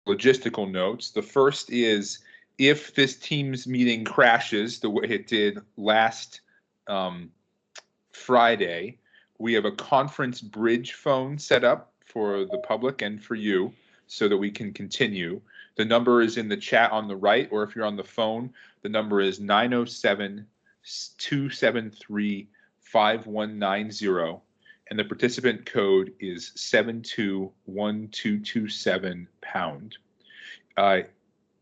logistical notes. The first is, if this Teams meeting crashes the way it did last Friday, we have a conference bridge phone set up for the public and for you so that we can continue. The number is in the chat on the right, or if you're on the phone, the number is 907-273-5190, and the participant code is 721227#.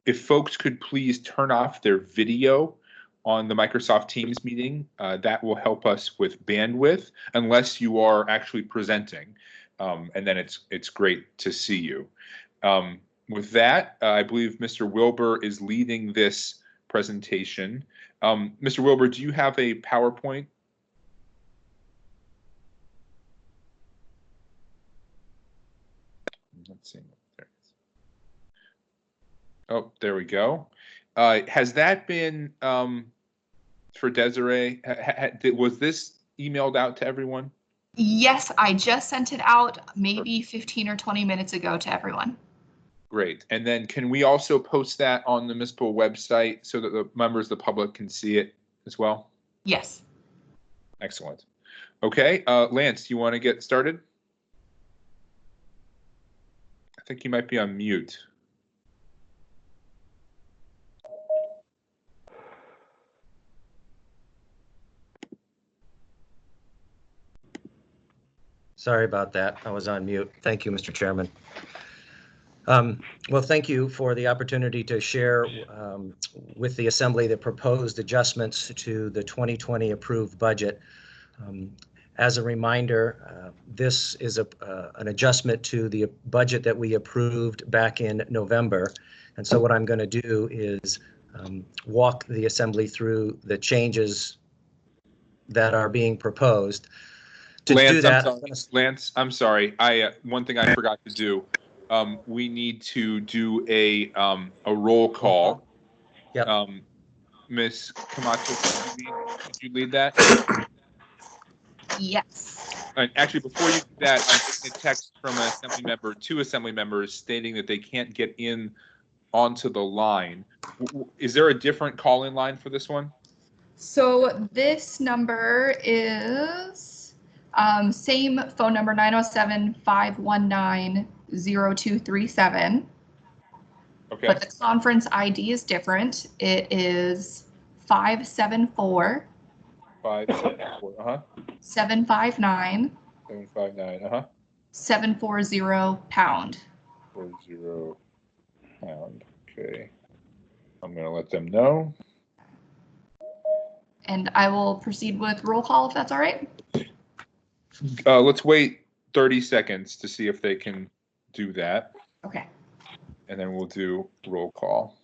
If folks could please turn off their video on the Microsoft Teams meeting, that will help us with bandwidth, unless you are actually presenting, and then it's great to see you. With that, I believe Mr. Wilbur is leading this presentation. Mr. Wilbur, do you have a PowerPoint? Let's see. There it is. Oh, there we go. Has that been for Desiree? Was this emailed out to everyone? Yes, I just sent it out maybe 15 or 20 minutes ago to everyone. Great. And then can we also post that on the municipal website so that the members of the public can see it as well? Yes. Excellent. Okay, Lance, do you want to get started? I think you might be on mute. Sorry about that. I was on mute. Thank you, Mr. Chairman. Well, thank you for the opportunity to share with the Assembly the proposed adjustments to the 2020 approved budget. As a reminder, this is an adjustment to the budget that we approved back in November. And so what I'm going to do is walk the Assembly through the changes that are being proposed. To Lance, do that, Lance, I'm sorry. One thing I forgot to do. We need to do a roll call. Yep. Ms. Camacho, could you lead that? Yes. And actually, before you do that, I'm getting a text from an assembly member, two assembly members, stating that they can't get in onto the line. Is there a different call-in line for this one? So this number is same phone number, 907-519-0237. Okay. But the conference ID is different. It is 574. 574. 759. 759. 740 pound. 40 pound. Okay. I'm going to let them know. And I will proceed with roll call if that's all right. Let's wait 30 seconds to see if they can do that. Okay. And then we'll do roll call.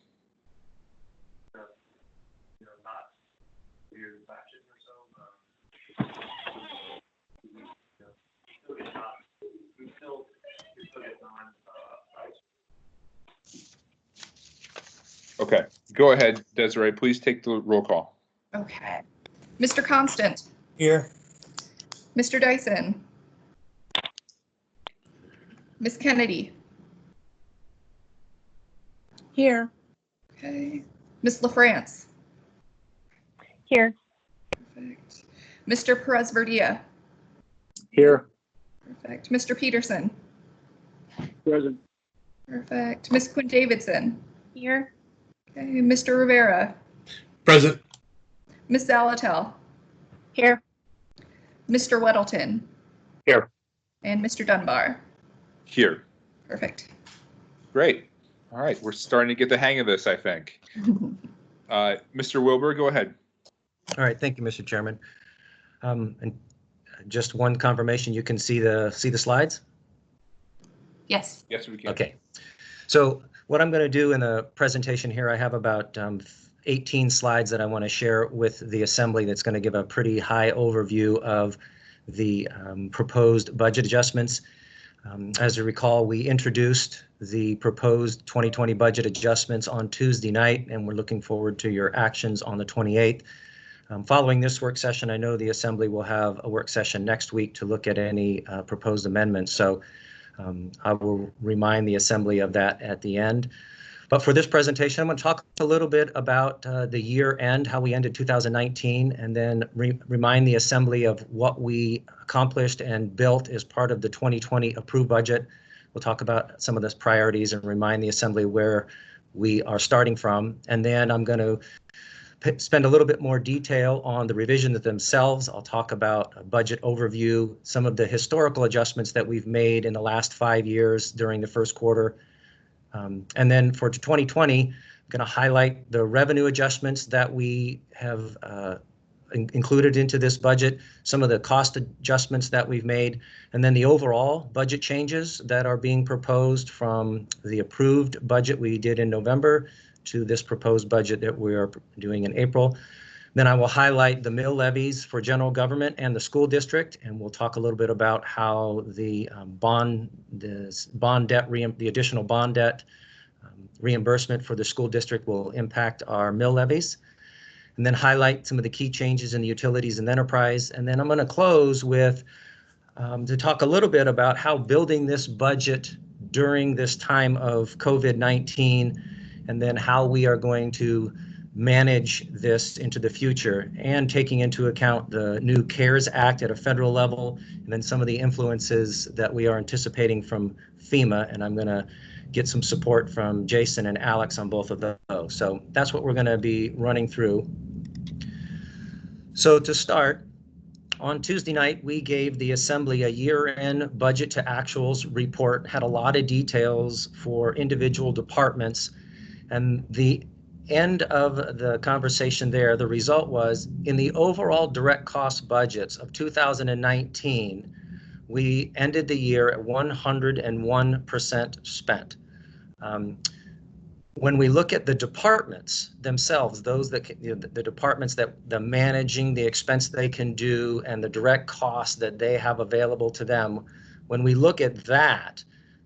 Okay, go ahead, Desiree. Please take the roll call. Okay. Mr. Constant. Here. Mr. Dyson. Ms. Kennedy. Here. Okay. Ms. LaFrance. Here. Perfect. Mr. Perez-Verdia. Here. Perfect. Mr. Peterson. Present. Perfect. Ms. Quinn Davidson. Here. Okay. Mr. Rivera. Present. Ms. Zalatel. Here. Mr. Weddleton. Here. And Mr. Dunbar. Here. Perfect. Great. All right, we're starting to get the hang of this, I think. Mr. Wilbur, go ahead. all right, thank you, Mr. Chairman. And just one confirmation, you can see the slides? Yes. Yes, we can. Okay. So what I'm going to do in the presentation here, I have about 18 slides that I want to share with the Assembly that's going to give a pretty high overview of the proposed budget adjustments. As you recall, we introduced the proposed 2020 budget adjustments on Tuesday night, and we're looking forward to your actions on the 28th. Following this work session, I know the Assembly will have a work session next week to look at any proposed amendments. So I will remind the Assembly of that at the end. But for this presentation, I'm going to talk a little bit about the year end, how we ended 2019, and then remind the Assembly of what we accomplished and built as part of the 2020 approved budget. We'll talk about some of those priorities and remind the Assembly where we are starting from. And then I'm going to spend a little bit more detail on the revisions themselves. I'll talk about a budget overview, some of the historical adjustments that we've made in the last 5 years during the first quarter. And then for 2020, I'm going to highlight the revenue adjustments that we have included into this budget, some of the cost adjustments that we've made, and then the overall budget changes that are being proposed from the approved budget we did in November to this proposed budget that we are doing in April. Then I will highlight the mill levies for general government and the school district, and we'll talk a little bit about how the the additional bond debt reimbursement for the school district will impact our mill levies, and then highlight some of the key changes in the utilities and enterprise. And then I'm going to close with to talk a little bit about how building this budget during this time of COVID-19, and then how we are going to manage this into the future, and taking into account the new CARES Act at a federal level, and then some of the influences that we are anticipating from FEMA. And I'm going to get some support from Jason and Alex on both of those. So that's what we're going to be running through. So to start, on Tuesday night, we gave the Assembly a year-end budget to actuals report, had a lot of details for individual departments, and the end of the conversation there, the result was, in the overall direct cost budgets of 2019, we ended the year at 101% spent. When we look at the departments themselves, those that the departments that the managing the expense they can do and the direct costs that they have available to them, when we look at that,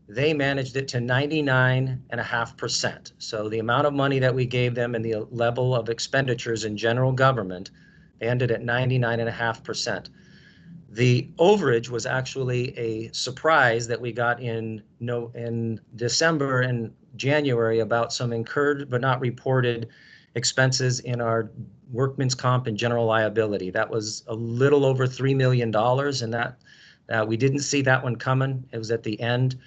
they managed it to 99.5%. So the amount of money that we gave them and the level of expenditures in general government ended at 99.5%. The overage was actually a surprise that we got in December and January about some incurred but not reported expenses in our workman's comp and general liability. That was a little over $3 million, and that we didn't see that one coming. It was at the end.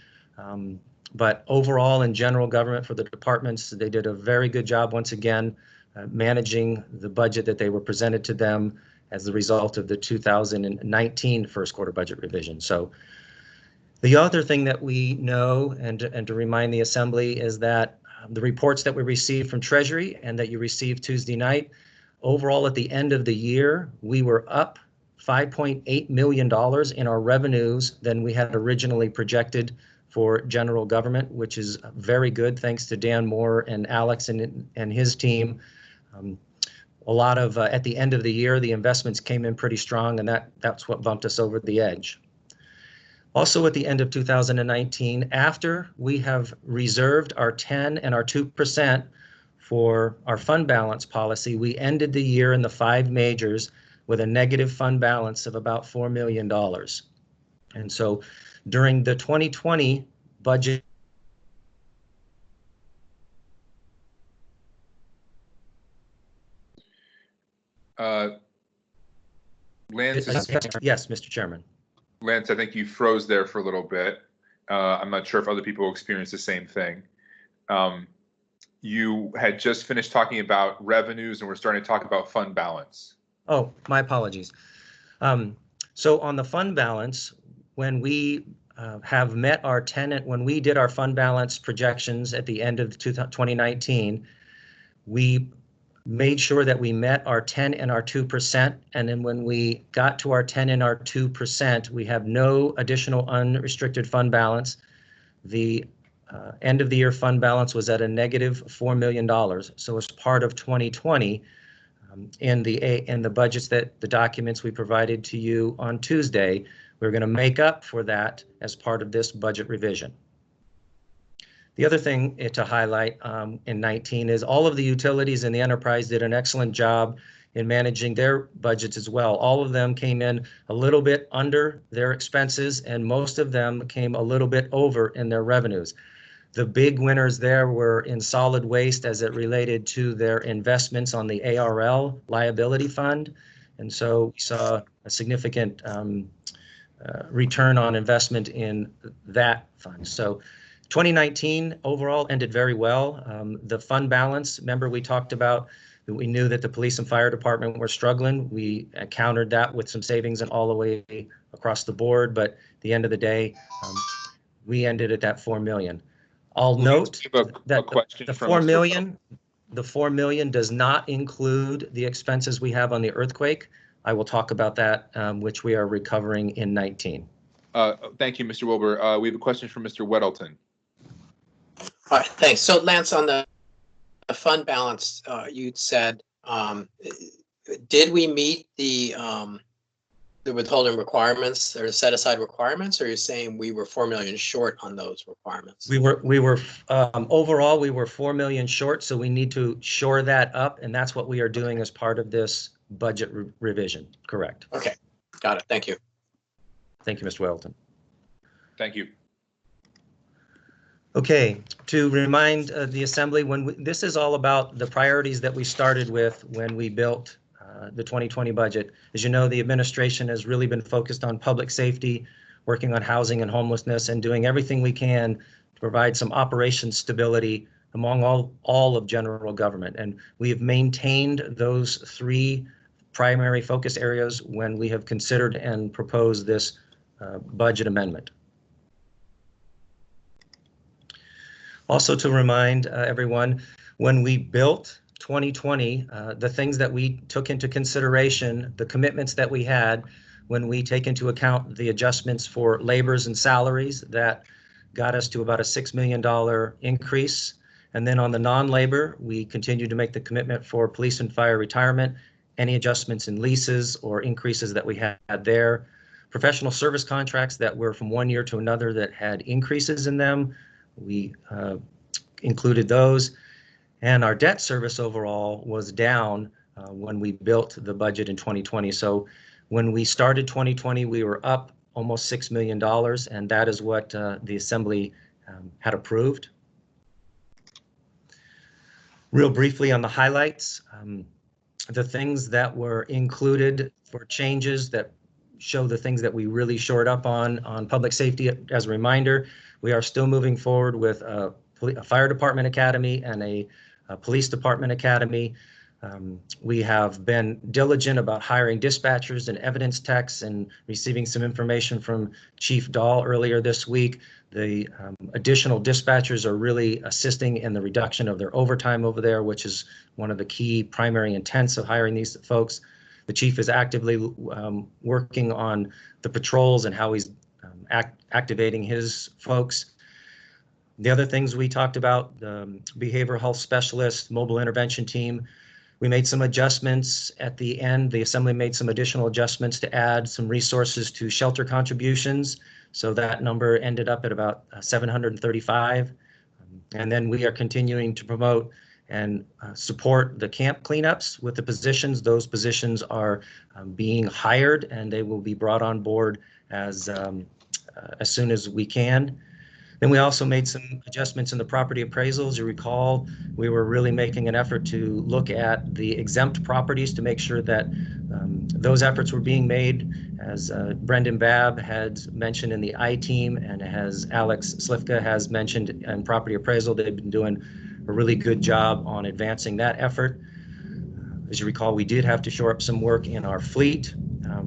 But overall, in general government for the departments, they did a very good job once again managing the budget that they were presented to them as the result of the 2019 first quarter budget revision. So the other thing that we know, and to remind the Assembly, is that the reports that we received from Treasury and that you received Tuesday night, overall at the end of the year, we were up $5.8 million in our revenues than we had originally projected for general government, which is very good, thanks to Dan Moore and Alex and his team. A lot of, at the end of the year, the investments came in pretty strong, and that's what bumped us over the edge. Also at the end of 2019, after we have reserved our 10 and our 2% for our fund balance policy, we ended the year in the 5 majors with a negative fund balance of about $4 million. And so during the 2020 budget, Lance, yes, Mr. Chairman. Lance, I think you froze there for a little bit. I'm not sure if other people experienced the same thing. You had just finished talking about revenues, and we're starting to talk about fund balance. Oh, my apologies. So on the fund balance, when we have met our tenant, when we did our fund balance projections at the end of 2019, we made sure that we met our 10 and our 2%. And then when we got to our 10 and our 2%, we have no additional unrestricted fund balance. The end of the year fund balance was at a negative $4 million. So as part of 2020, in the budgets that the documents we provided to you on Tuesday, we're going to make up for that as part of this budget revision. The other thing to highlight in 19 is all of the utilities in the enterprise did an excellent job in managing their budgets as well. All of them came in a little bit under their expenses, and most of them came a little bit over in their revenues. The big winners there were in solid waste as it related to their investments on the ARL liability fund. And so we saw a significant return on investment in that fund. So 2019 overall ended very well. The fund balance, remember we talked about that we knew that the police and fire department were struggling. We countered that with some savings and all the way across the board. But at the end of the day, we ended at that 4 million. I'll note that the 4 million, the 4 million does not include the expenses we have on the earthquake. I will talk about that, which we are recovering in 19. Thank you, Mr. Wilbur. We have a question from Mr. Weddleton. All right, thanks. So Lance, on the fund balance, you'd said, did we meet the withholding requirements or set aside requirements, or you're saying we were 4 million short on those requirements? We were overall, we were 4 million short, so we need to shore that up, and that's what we are doing as part of this budget revision. Correct. Okay, got it. Thank you. Thank you, Mr. Weddleton. Thank you. Okay, to remind the Assembly, this is all about the priorities that we started with when we built the 2020 budget. As you know, the administration has really been focused on public safety, working on housing and homelessness, and doing everything we can to provide some operation stability among all of general government. And we have maintained those three primary focus areas when we have considered and proposed this budget amendment. Also to remind everyone, when we built 2020, the things that we took into consideration, the commitments that we had, when we take into account the adjustments for labors and salaries, that got us to about a $6 million increase. And then on the non-labor, we continued to make the commitment for police and fire retirement, any adjustments in leases or increases that we had there. Professional service contracts that were from one year to another that had increases in them, we included those. And our debt service overall was down when we built the budget in 2020. So when we started 2020, we were up almost $6 million, and that is what the Assembly had approved. Real briefly on the highlights, the things that were included for changes that show the things that we really shored up on public safety. As a reminder, we are still moving forward with a fire department academy and a police department academy. We have been diligent about hiring dispatchers and evidence techs and receiving some information from Chief Dahl earlier this week. The additional dispatchers are really assisting in the reduction of their overtime over there, which is one of the key primary intents of hiring these folks. The chief is actively working on the patrols and how he's activating his folks. The other things we talked about, the behavioral health specialist, mobile intervention team, we made some adjustments at the end. The Assembly made some additional adjustments to add some resources to shelter contributions. So that number ended up at about 735. And then we are continuing to promote and support the camp cleanups with the positions. Those positions are being hired, and they will be brought on board as soon as we can. Then we also made some adjustments in the property appraisals. You recall, we were really making an effort to look at the exempt properties to make sure that those efforts were being made, as Brendan Babb had mentioned in the I-team, and as Alex Slifka has mentioned in property appraisal. They've been doing a really good job on advancing that effort. As you recall, we did have to shore up some work in our fleet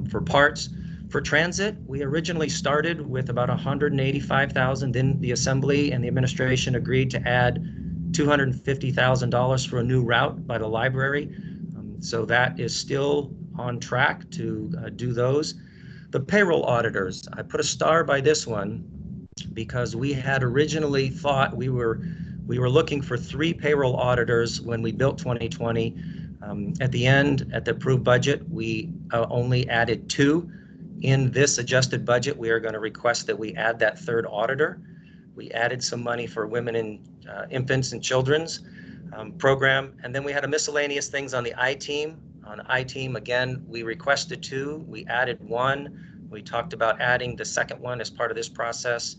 for parts. For transit, we originally started with about 185,000. Then the Assembly and the administration agreed to add $250,000 for a new route by the library. So that is still on track to do those. The payroll auditors, I put a star by this one because we had originally thought we were looking for 3 payroll auditors when we built 2020. At the end, at the approved budget, we only added 2. In this adjusted budget, we are going to request that we add that 3rd auditor. We added some money for women and infants and children's program. And then we had a miscellaneous things on the I-team. On I-Team, again, we requested 2, we added 1. We talked about adding the second one as part of this process.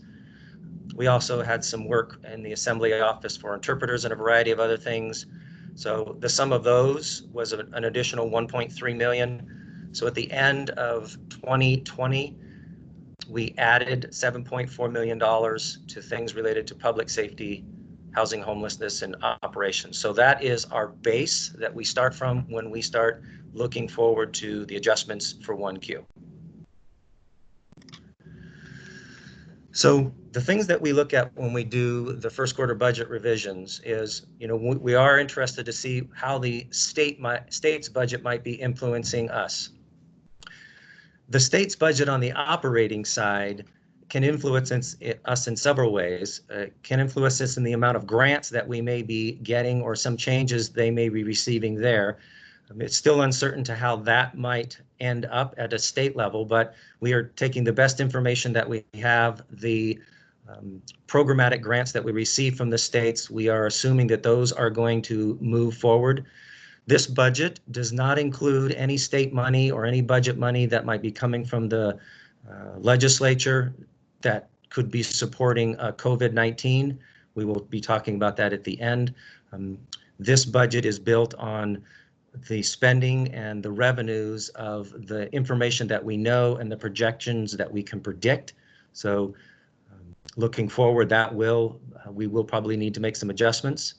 We also had some work in the Assembly office for interpreters and a variety of other things. So the sum of those was an additional 1.3 million. So at the end of 2020, we added $7.4 million to things related to public safety, housing, homelessness, and operations. So that is our base that we start from when we start looking forward to the adjustments for 1Q. So the things that we look at when we do the first quarter budget revisions is, we are interested to see how the state's budget might be influencing us. The state's budget on the operating side can influence us in several ways. Can influence us in the amount of grants that we may be getting or some changes they may be receiving there. It's still uncertain to how that might end up at a state level, but we are taking the best information that we have, the programmatic grants that we receive from the states. We are assuming that those are going to move forward. This budget does not include any state money or any budget money that might be coming from the legislature that could be supporting COVID-19. We will be talking about that at the end. This budget is built on the spending and the revenues of the information that we know and the projections that we can predict. So looking forward, we will probably need to make some adjustments.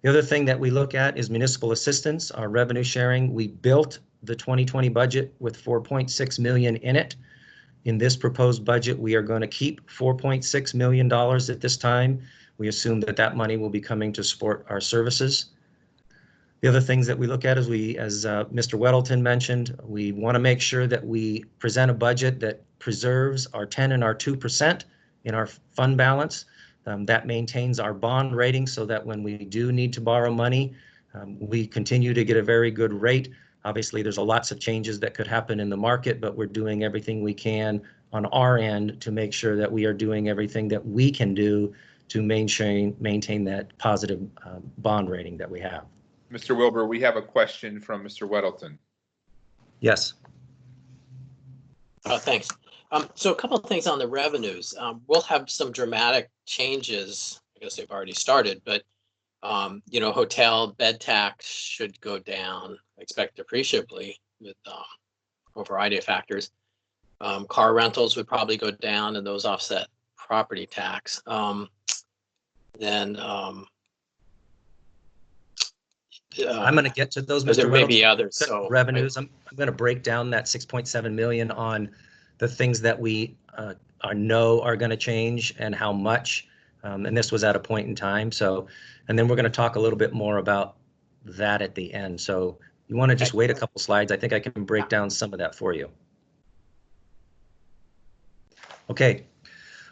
The other thing that we look at is municipal assistance, our revenue sharing. We built the 2020 budget with $4.6 million in it. In this proposed budget, we are going to keep $4.6 million at this time. We assume that that money will be coming to support our services. The other things that we look at is as Mr. Weddleton mentioned, we want to make sure that we present a budget that preserves our 10 and our 2% in our fund balance. That maintains our bond rating so that when we do need to borrow money, we continue to get a very good rate. Obviously, there's lots of changes that could happen in the market, but we're doing everything we can on our end to make sure that we are doing everything that we can do to maintain that positive bond rating that we have. Mr. Wilbur, we have a question from Mr. Weddleton. Yes. Thanks. So a couple of things on the revenues. We'll have some dramatic changes. I guess they've already started, but hotel bed tax should go down, I expect appreciably with a variety of factors. Car rentals would probably go down, and those offset property tax. I'm going to get to those, Mr. There may be Weddleton. others. So revenues. I'm going to break down that 6.7 million on the things that we know are going to change and how much. And this was at a point in time. So, and then we're going to talk a little bit more about that at the end. So you want to just wait a couple slides. I think I can break down some of that for you. Okay.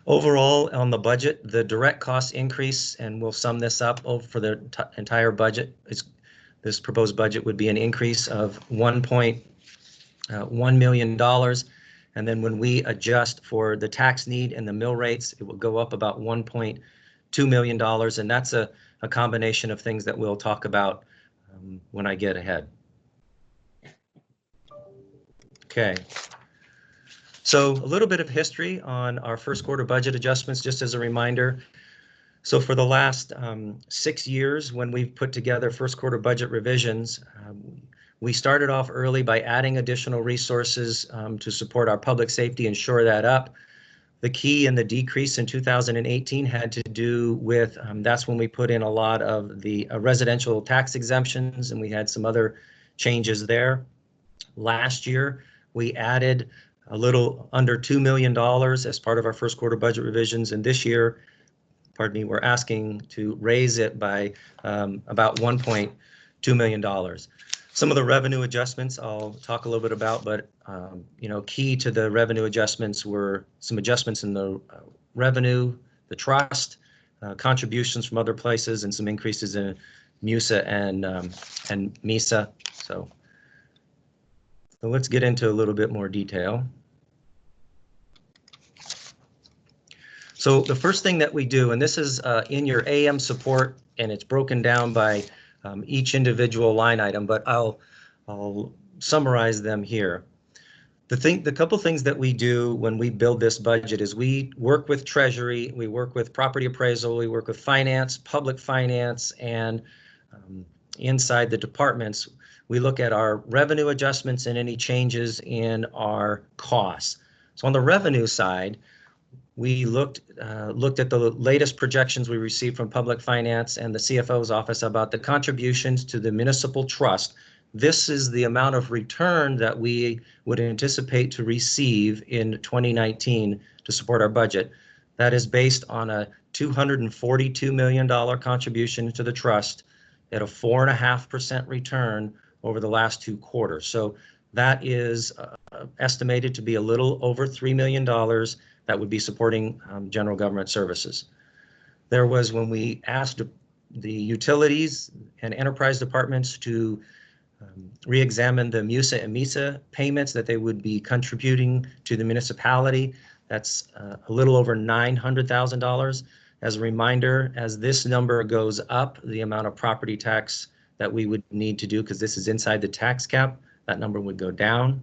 Overall, on the budget, the direct cost increase, and we'll sum this up for the entire budget, this proposed budget would be an increase of $1.1 million. And then when we adjust for the tax need and the mill rates, it will go up about $1.2 million. And that's a combination of things that we'll talk about when I get ahead. Okay. So a little bit of history on our first quarter budget adjustments, just as a reminder. So for the last 6 years, when we've put together first quarter budget revisions, we started off early by adding additional resources to support our public safety and shore that up. The key in the decrease in 2018 had to do with, that's when we put in a lot of the residential tax exemptions, and we had some other changes there. Last year, we added a little under $2 million as part of our first quarter budget revisions, and this year, pardon me, we're asking to raise it by about $1.2 million. Some of the revenue adjustments I'll talk a little bit about, but key to the revenue adjustments were some adjustments in the revenue, the trust, contributions from other places, and some increases in MUSA and MISA. So let's get into a little bit more detail. So the first thing that we do, and this is in your AM support, and it's broken down by each individual line item, but I'll I'll summarize them here. The couple things that we do when we build this budget is we work with Treasury, we work with property appraisal, we work with finance, public finance, and inside the departments, we look at our revenue adjustments and any changes in our costs. So on the revenue side, we looked at the latest projections we received from public finance and the CFO's office about the contributions to the municipal trust. This is the amount of return that we would anticipate to receive in 2019 to support our budget. That is based on a $242 million contribution to the trust at a 4.5% return over the last 2 quarters. So that is estimated to be a little over $3 million that would be supporting general government services. There was, when we asked the utilities and enterprise departments to re-examine the MUSA and MISA payments that they would be contributing to the municipality. That's a little over $900,000. As a reminder, as this number goes up, the amount of property tax that we would need to do, because this is inside the tax cap, that number would go down.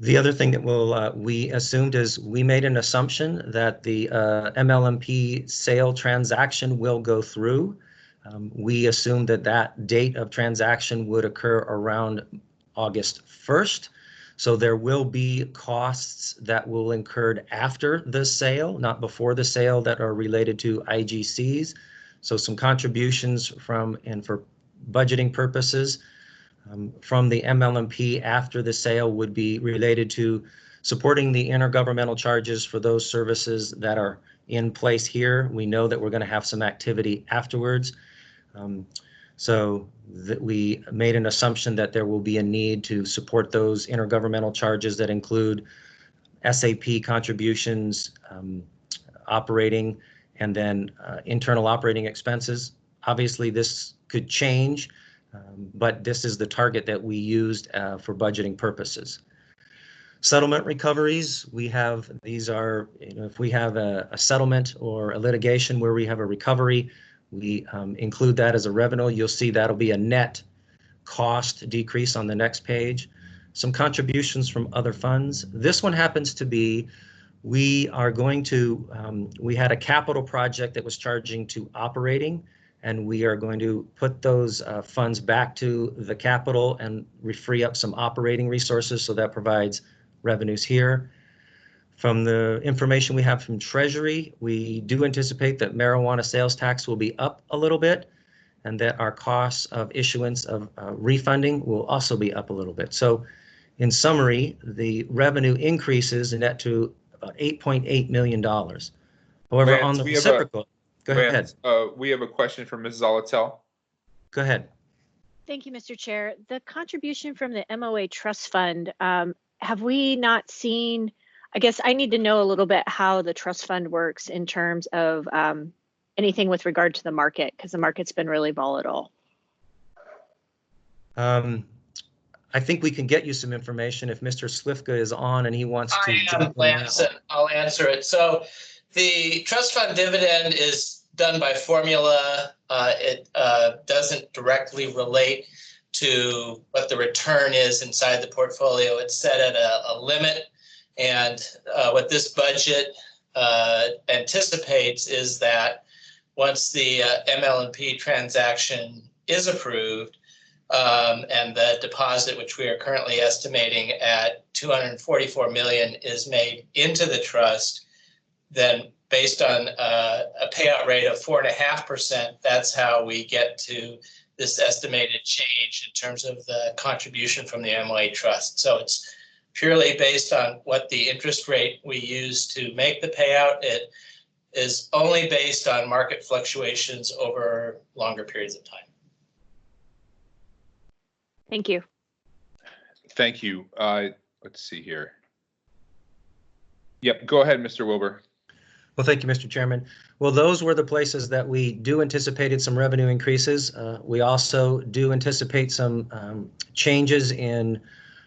The other thing that we assumed is we made an assumption that the MLMP sale transaction will go through. We assumed that that date of transaction would occur around August 1st. So there will be costs that will incurred after the sale, not before the sale, that are related to IGCs. So some contributions from, and for budgeting purposes, from the MLMP after the sale would be related to supporting the intergovernmental charges for those services that are in place here. We know that we're going to have some activity afterwards. So that we made an assumption that there will be a need to support those intergovernmental charges that include SAP contributions, operating, and then internal operating expenses. Obviously, this could change, but this is the target that we used for budgeting purposes. Settlement recoveries, we have, these are, if we have a settlement or a litigation where we have a recovery, we include that as a revenue. You'll see that'll be a net cost decrease on the next page. Some contributions from other funds. This one happens to be, we are going to, we had a capital project that was charging to operating, and we are going to put those funds back to the capital and free up some operating resources, so that provides revenues here. From the information we have from Treasury, we do anticipate that marijuana sales tax will be up a little bit, and that our costs of issuance of refunding will also be up a little bit. So in summary, the revenue increases net to about $8.8 million. However, Lance, on the reciprocal, go ahead. We have a question from Ms. Zolotel. Go ahead. Thank you, Mr. Chair. The contribution from the MOA Trust Fund, have we not seen, I guess I need to know a little bit how the trust fund works in terms of anything with regard to the market, because the market's been really volatile. I think we can get you some information if Mr. Slifka is on and he wants to jump in. I'll answer it. So the trust fund dividend is done by formula. It doesn't directly relate to what the return is inside the portfolio. It's set at a limit. And what this budget anticipates is that once the MLMP transaction is approved, and the deposit, which we are currently estimating at $244 million, is made into the trust, then based on a payout rate of 4.5%, that's how we get to this estimated change in terms of the contribution from the MOA trust. So it's purely based on what the interest rate we use to make the payout. It is only based on market fluctuations over longer periods of time. Thank you. Thank you. Let's see here. Yep, go ahead, Mr. Wilbur. Well, thank you, Mr. Chairman. Well, those were the places that we do anticipated some revenue increases. We also do anticipate some changes in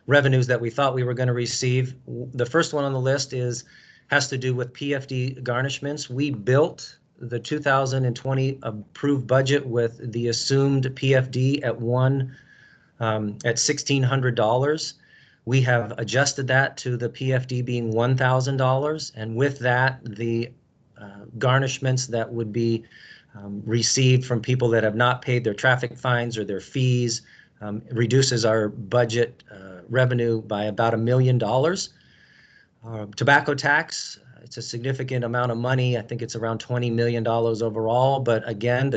revenues that we thought we were going to receive. The first one on the list has to do with PFD garnishments. We built the 2020 approved budget with the assumed PFD at 1 at $1,600. We have adjusted that to the PFD being $1,000, and with that, the garnishments that would be received from people that have not paid their traffic fines or their fees reduces our budget revenue by about $1 million. Tobacco tax, it's a significant amount of money. I think it's around $20 million overall. But again,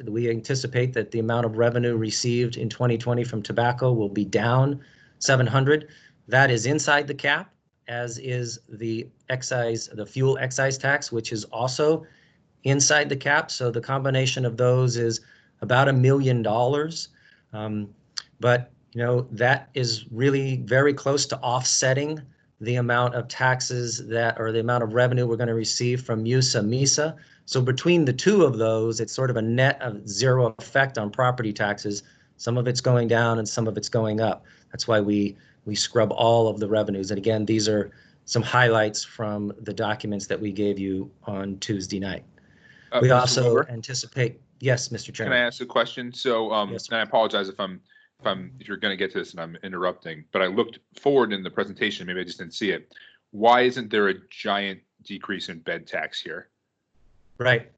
we anticipate that the amount of revenue received in 2020 from tobacco will be down 700. That is inside the cap, as is the fuel excise tax, which is also inside the cap. So the combination of those is about $1 million. But that is really very close to offsetting the amount of taxes or the amount of revenue we're going to receive from MISA. So between the two of those, it's sort of a net of zero effect on property taxes. Some of it's going down and some of it's going up. That's why we scrub all of the revenues. And again, these are some highlights from the documents that we gave you on Tuesday night. We Mr. also Wilbur, anticipate, yes, Mr. can Chairman. I ask a question? So, Yes, and I apologize if you're going to get to this and I'm interrupting, but I looked forward in the presentation, maybe I just didn't see it. Why isn't there a giant decrease in bed tax here? Right.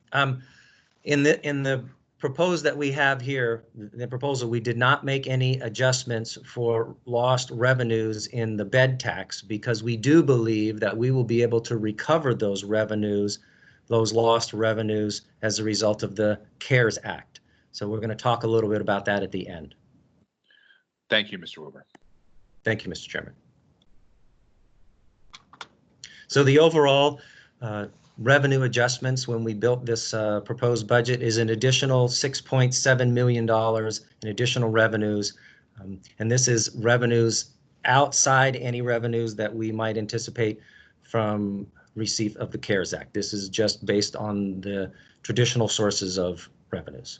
In the proposed that we have here, the proposal, we did not make any adjustments for lost revenues in the bed tax, because we do believe that we will be able to recover those revenues, those lost revenues, as a result of the CARES Act. So we're going to talk a little bit about that at the end. Thank you, Mr. Wilbur. Thank you, Mr. Chairman. So the overall revenue adjustments when we built this proposed budget is an additional $6.7 million in additional revenues. And this is revenues outside any revenues that we might anticipate from receipt of the CARES Act. This is just based on the traditional sources of revenues.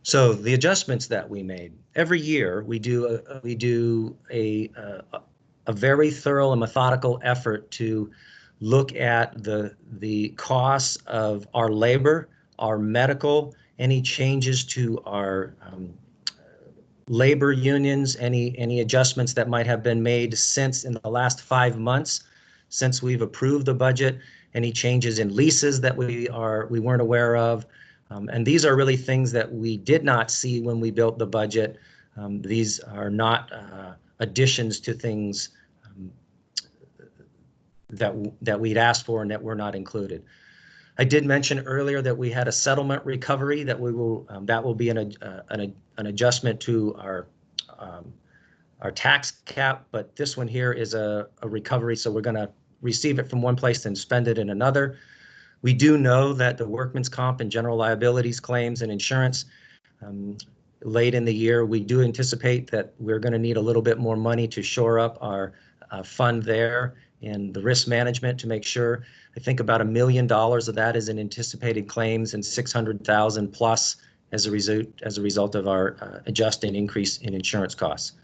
So the adjustments that we made every year, we do a very thorough and methodical effort to look at the costs of our labor, our medical, any changes to our labor unions, any adjustments that might have been made since in the last 5 months since we've approved the budget, any changes in leases that we weren't aware of. And these are really things that we did not see when we built the budget. These are not additions to things that we'd asked for and that were not included. I did mention earlier that we had a settlement recovery that will be an adjustment to our tax cap, but this one here is a recovery, so we're going to receive it from one place and spend it in another. We do know that the workman's comp and general liabilities claims and insurance late in the year, we do anticipate that we're going to need a little bit more money to shore up our fund there and the risk management to make sure. I think about $1 million of that is in anticipated claims and 600,000 plus as a result of our adjusting increase in insurance costs.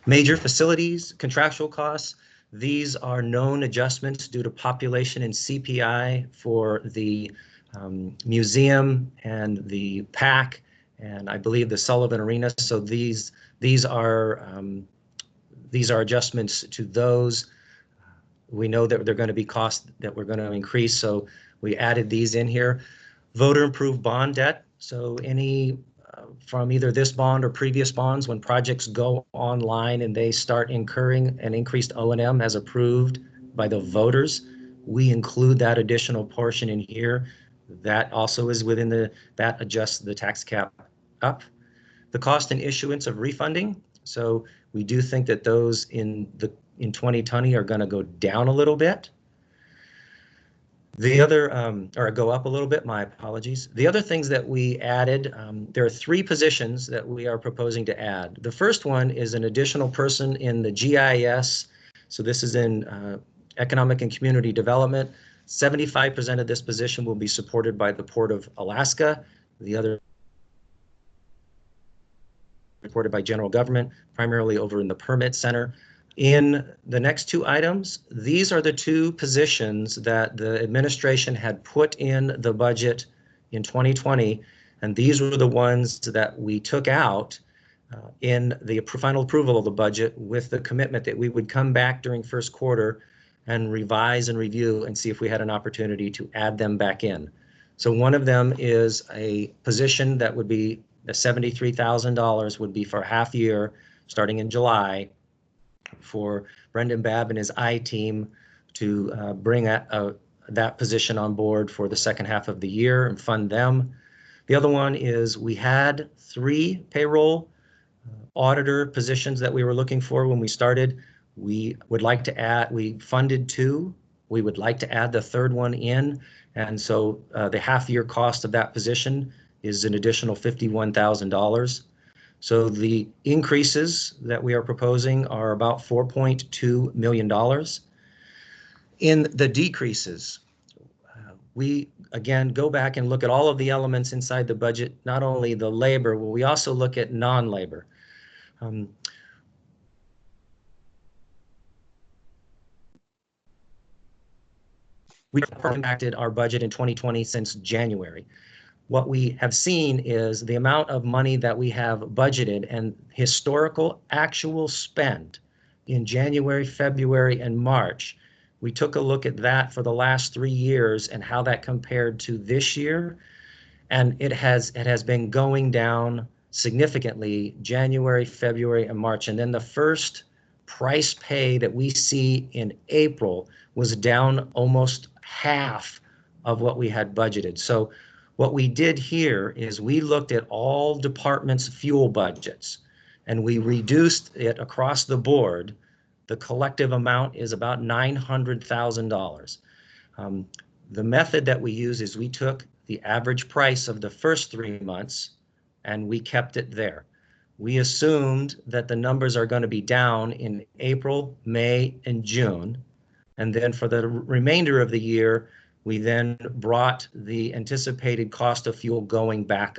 Major facilities, contractual costs. These are known adjustments due to population and CPI for the museum and the PAC, and I believe the Sullivan Arena. So these are adjustments to those. We know that they're going to be costs that we're going to increase, so we added these in here. Voter approved bond debt. So any from either this bond or previous bonds, when projects go online and they start incurring an increased O&M as approved by the voters, we include that additional portion in here. That also is within that adjusts the tax cap up. The cost and issuance of refunding. So we do think that those in 2020 are going to go down a little bit. The other, or go up a little bit, my apologies. The other things that we added, there are 3 positions that we are proposing to add. The first one is an additional person in the GIS. So this is in Economic and Community Development. 75% of this position will be supported by the Port of Alaska. The other reported by General Government, primarily over in the Permit Center. In the next 2 items, these are the 2 positions that the administration had put in the budget in 2020, and these were the ones that we took out in the final approval of the budget with the commitment that we would come back during first quarter and revise and review and see if we had an opportunity to add them back in. So one of them is a position that would be the $73,000 would be for a half year starting in July for Brendan Babb and his I team to bring that position on board for the second half of the year and fund them. The other one is we had 3 payroll auditor positions that we were looking for when we started. We would like to add, we funded 2. We would like to add the third one in. And so the half year cost of that position is an additional $51,000. So the increases that we are proposing are about $4.2 million. In the decreases, we again go back and look at all of the elements inside the budget, not only the labor, but we also look at non-labor. We've impacted our budget in 2020 since January. What we have seen is the amount of money that we have budgeted and historical actual spend in January, February, and March. We took a look at that for the last 3 years and how that compared to this year. And it has been going down significantly January, February, and March. And then the first price pay that we see in April was down almost half of what we had budgeted. So what we did here is we looked at all departments' fuel budgets and we reduced it across the board. The collective amount is about $900,000. The method that we use is we took the average price of the first 3 months and we kept it there. We assumed that the numbers are going to be down in April, May, and June. And then for the remainder of the year, we then brought the anticipated cost of fuel going back.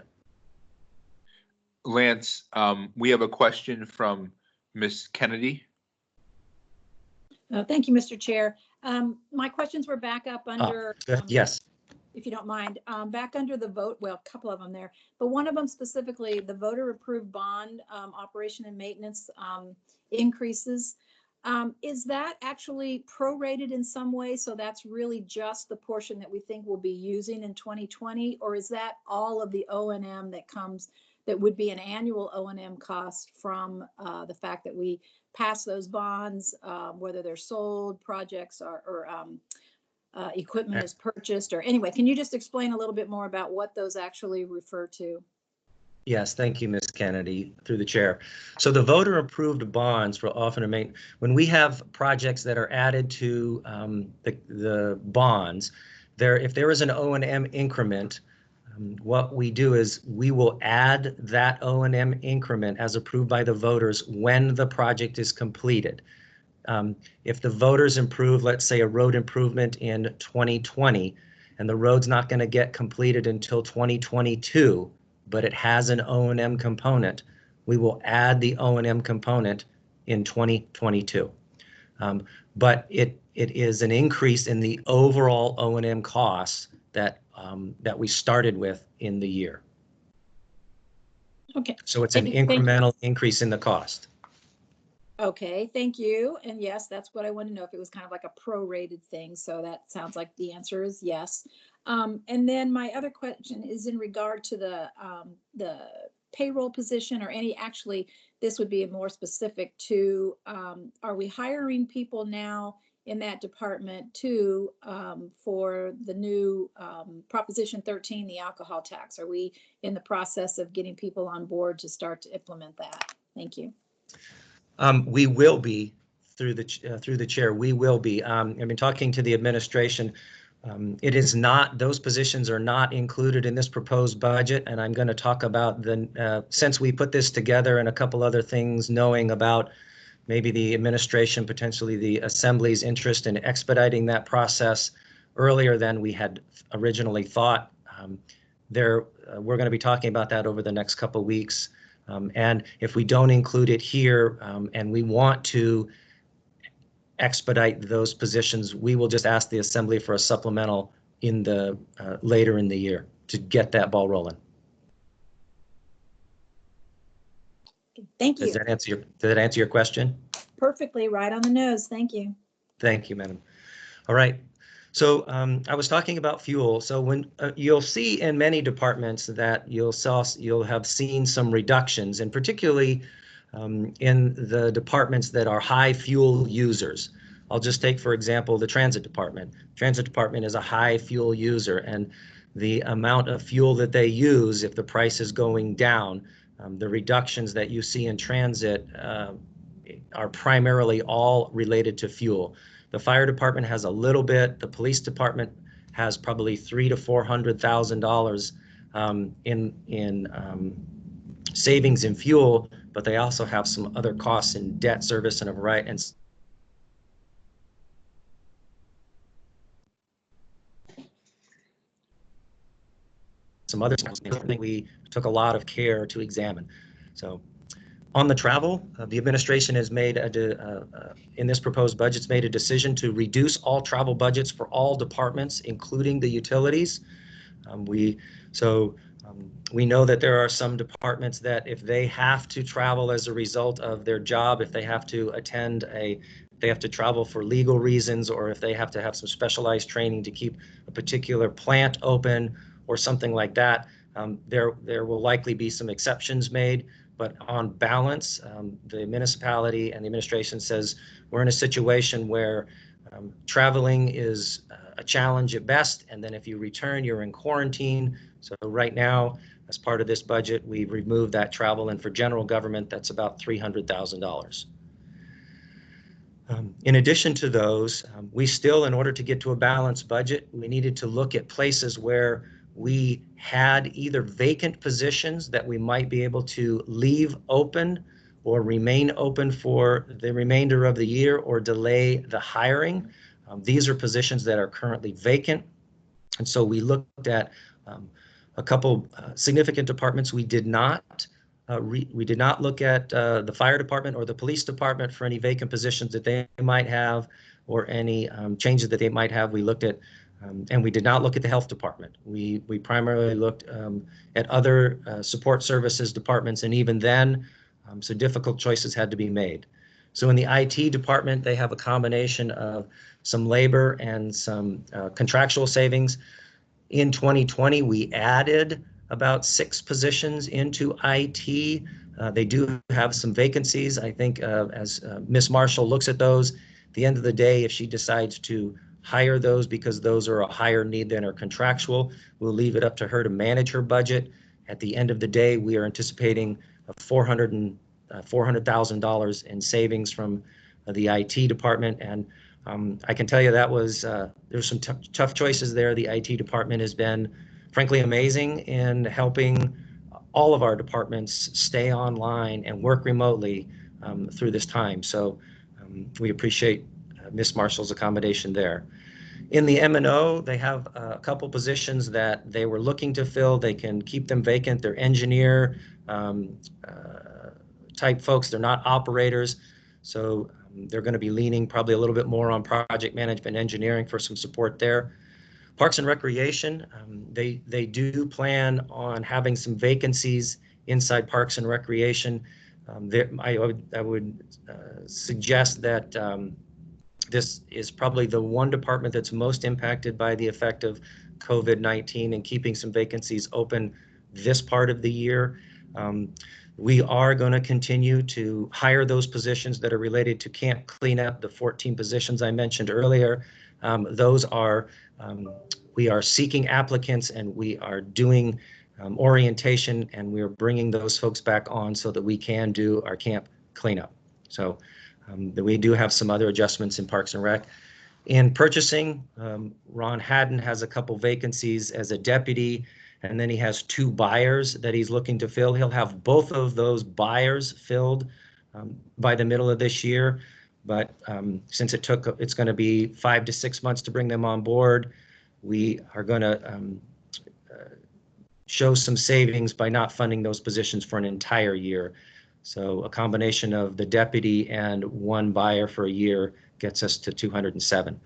Lance, we have a question from Ms. Kennedy. Thank you, Mr. Chair. My questions were back up under, yes, if you don't mind, back under the vote, well, a couple of them there, but one of them specifically, the voter approved bond operation and maintenance increases. Is that actually prorated in some way? So that's really just the portion that we think we'll be using in 2020, or is that all of the O&M that comes, that would be an annual O&M cost from the fact that we pass those bonds, whether they're sold, projects or equipment is purchased, or anyway, can you just explain a little bit more about what those actually refer to? Yes, thank you, Ms. Kennedy, through the chair. So the voter approved bonds for often remain, when we have projects that are added to the bonds, if there is an O&M increment, what we do is we will add that O&M increment as approved by the voters when the project is completed. If the voters improve, let's say a road improvement in 2020, and the road's not going to get completed until 2022, but it has an O&M component, we will add the O&M component in 2022. But it is an increase in the overall O&M costs that we started with in the year. Okay. So it's an incremental increase in the cost. Okay, thank you. And yes, that's what I want to know, if it was kind of like a prorated thing. So that sounds like the answer is yes. And then my other question is in regard to the payroll position, or any, actually, this would be more specific to, are we hiring people now in that department too, for the new Proposition 13, the alcohol tax? Are we in the process of getting people on board to start to implement that? Thank you. We will be, through the chair, we will be. I've been talking to the administration. It is not, those positions are not included in this proposed budget, and I'm going to talk about since we put this together and a couple other things, knowing about maybe the administration, potentially the Assembly's interest in expediting that process earlier than we had originally thought. We're going to be talking about that over the next couple of weeks. And if we don't include it here and we want to expedite those positions, we will just ask the Assembly for a supplemental in the later in the year to get that ball rolling. Thank you. Does that answer your question? Perfectly, right on the nose. Thank you. Thank you, madam. All right. So I was talking about fuel. So when you'll see in many departments that you'll have seen some reductions, and particularly in the departments that are high fuel users. I'll just take, for example, the transit department. Transit department is a high fuel user, and the amount of fuel that they use, if the price is going down, the reductions that you see in transit are primarily all related to fuel. The fire department has a little bit. The police department has probably $300,000 to $400,000 in savings in fuel, but they also have some other costs in debt service and a variety and some other things that we took a lot of care to examine. So on the travel, the administration has made in this proposed budget's made a decision to reduce all travel budgets for all departments, including the utilities. We know that there are some departments that if they have to travel as a result of their job, if they have to they have to travel for legal reasons, or if they have to have some specialized training to keep a particular plant open or something like that, there will likely be some exceptions made. But on balance, the municipality and the administration says we're in a situation where traveling is a challenge at best, and then if you return, you're in quarantine. So right now, as part of this budget, we've removed that travel, and for general government, that's about $300,000. In addition to those, we still, in order to get to a balanced budget, we needed to look at places where we had either vacant positions that we might be able to leave open or remain open for the remainder of the year or delay the hiring. These are positions that are currently vacant. And so we looked at a couple significant departments. We did not look at the fire department or the police department for any vacant positions that they might have or any changes that they might have. We looked at and we did not look at the health department. We primarily looked at other support services departments, and even then, some difficult choices had to be made. So in the IT department, they have a combination of some labor and some contractual savings. In 2020, we added about 6 positions into IT. They do have some vacancies. I think as Ms. Marshall looks at those, at the end of the day, if she decides to hire those because those are a higher need than are contractual, we'll leave it up to her to manage her budget. At the end of the day, we are anticipating $400,000 in savings from the IT department. And I can tell you that was, there's some tough choices there. The IT department has been frankly amazing in helping all of our departments stay online and work remotely through this time. So we appreciate Ms. Marshall's accommodation there. In the M&O, they have a couple positions that they were looking to fill. They can keep them vacant. They're engineer type folks. They're not operators. So they're going to be leaning probably a little bit more on project management engineering for some support there. Parks and Recreation, they do plan on having some vacancies inside Parks and Recreation. I would suggest that this is probably the one department that's most impacted by the effect of COVID-19 and keeping some vacancies open this part of the year. We are going to continue to hire those positions that are related to camp cleanup, the 14 positions I mentioned earlier. Those are, we are seeking applicants and we are doing orientation, and we're bringing those folks back on so that we can do our camp cleanup. So we do have some other adjustments in Parks and Rec. In purchasing, Ron Haddon has a couple vacancies as a deputy, and then he has 2 buyers that he's looking to fill. He'll have both of those buyers filled by the middle of this year. But since it's going to be 5 to 6 months to bring them on board, we are going to show some savings by not funding those positions for an entire year. So a combination of the deputy and 1 buyer for a year gets us to 207.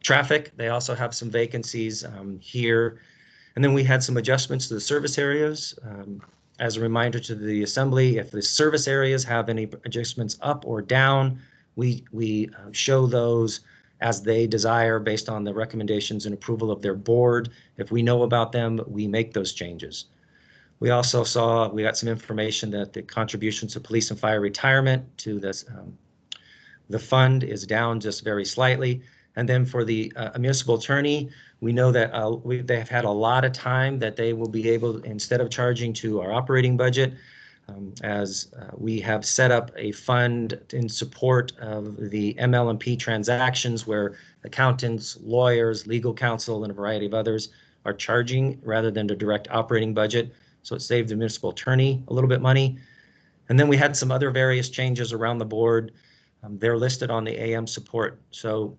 Traffic, they also have some vacancies here. And then we had some adjustments to the service areas. as a reminder to the Assembly, if the service areas have any adjustments up or down, we show those as they desire based on the recommendations and approval of their board. If we know about them, we make those changes. We also we got some information that the contributions to police and fire retirement to this, the fund is down just very slightly. And then for the municipal attorney, we know that they've had a lot of time that they will be able, instead of charging to our operating budget, as we have set up a fund in support of the ML&P transactions where accountants, lawyers, legal counsel, and a variety of others are charging rather than the direct operating budget. So it saved the municipal attorney a little bit money. And then we had some other various changes around the board. They're listed on the AM support. So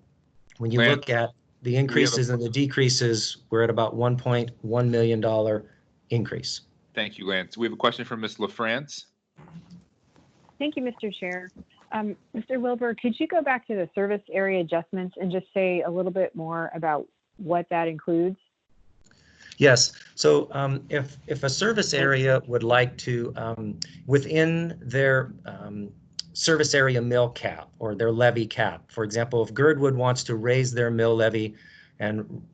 when you look at the increases and the decreases, we're at about $1.1 million increase. Thank you, Lance. We have a question from Ms. LaFrance. Thank you, Mr. Chair. Mr. Wilbur, could you go back to the service area adjustments and just say a little bit more about what that includes? Yes. So if a service area would like to, within their service area mill cap or their levy cap, for example, if Girdwood wants to raise their mill levy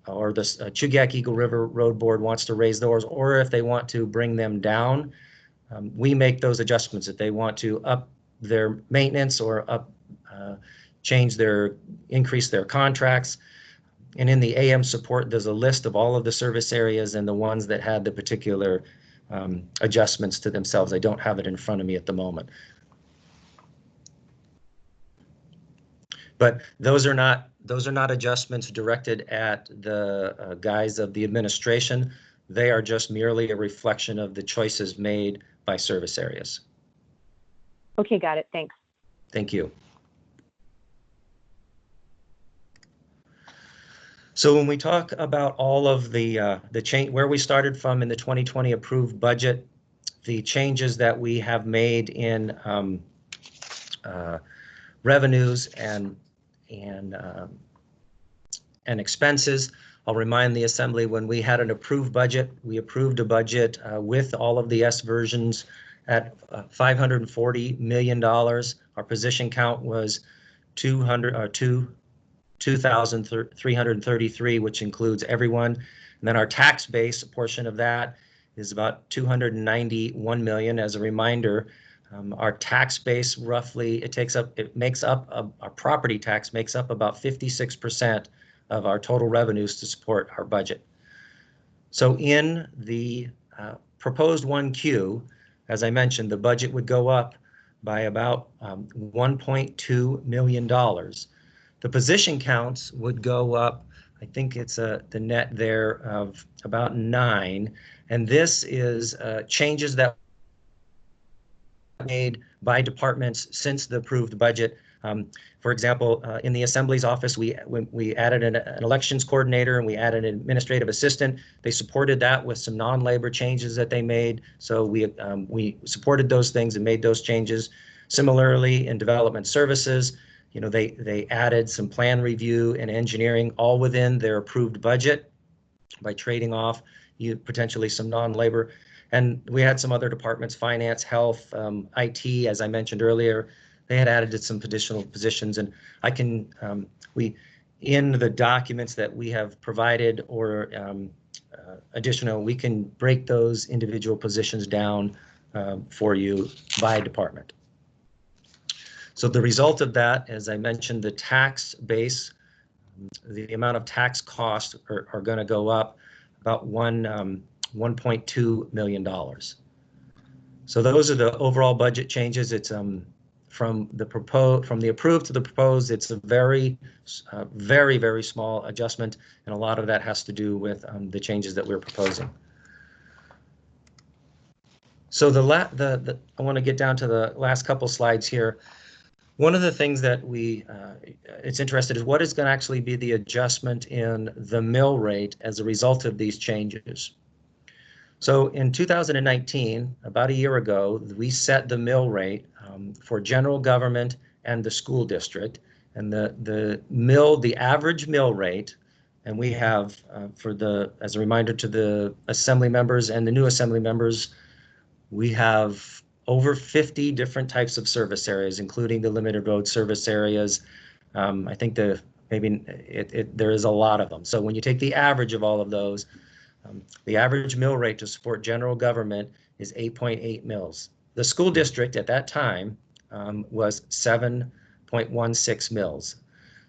or the Chugach Eagle River Road Board wants to raise theirs, or if they want to bring them down, we make those adjustments. If they want to up their maintenance or increase their contracts. And in the AM support, there's a list of all of the service areas and the ones that had the particular adjustments to themselves. I don't have it in front of me at the moment. But those are not adjustments directed at the guise of the administration. They are just merely a reflection of the choices made by service areas. Okay, got it. Thanks. Thank you. So when we talk about all of the change, where we started from in the 2020 approved budget, the changes that we have made in revenues and expenses, I'll remind the Assembly when we had an approved budget, we approved a budget with all of the S versions at $540 million. Our position count was 2,333, which includes everyone. And then our tax base, a portion of that is about 291 million. As a reminder, our tax base roughly, our property tax makes up about 56% of our total revenues to support our budget. So in the proposed 1Q, as I mentioned, the budget would go up by about $1.2 million. The position counts would go up, I think it's the net there of about 9. And this is changes that made by departments since the approved budget. For example, in the Assembly's office, we added an elections coordinator and we added an administrative assistant. They supported that with some non-labor changes that they made. So we supported those things and made those changes. Similarly, in development services, they added some plan review and engineering all within their approved budget by trading off potentially some non-labor. And we had some other departments, finance, health, IT, as I mentioned earlier, they had added some additional positions. And I can, in the documents that we have provided or additional, we can break those individual positions down for you by department. So the result of that, as I mentioned, the tax base, the amount of tax costs are going to go up about $1.2 million. So those are the overall budget changes. It's from the approved to the proposed. It's a very, very small adjustment, and a lot of that has to do with the changes that we're proposing. So I want to get down to the last couple slides here. One of the things that it's interested is what is going to actually be the adjustment in the mill rate as a result of these changes. So in 2019, about a year ago, we set the mill rate for general government and the school district, and the average mill rate, and we have as a reminder to the Assembly members and the new Assembly members, We have over 50 different types of service areas, including the limited road service areas. I think there is a lot of them. So when you take the average of all of those, the average mill rate to support general government is 8.8 mills. The school district at that time was 7.16 mills.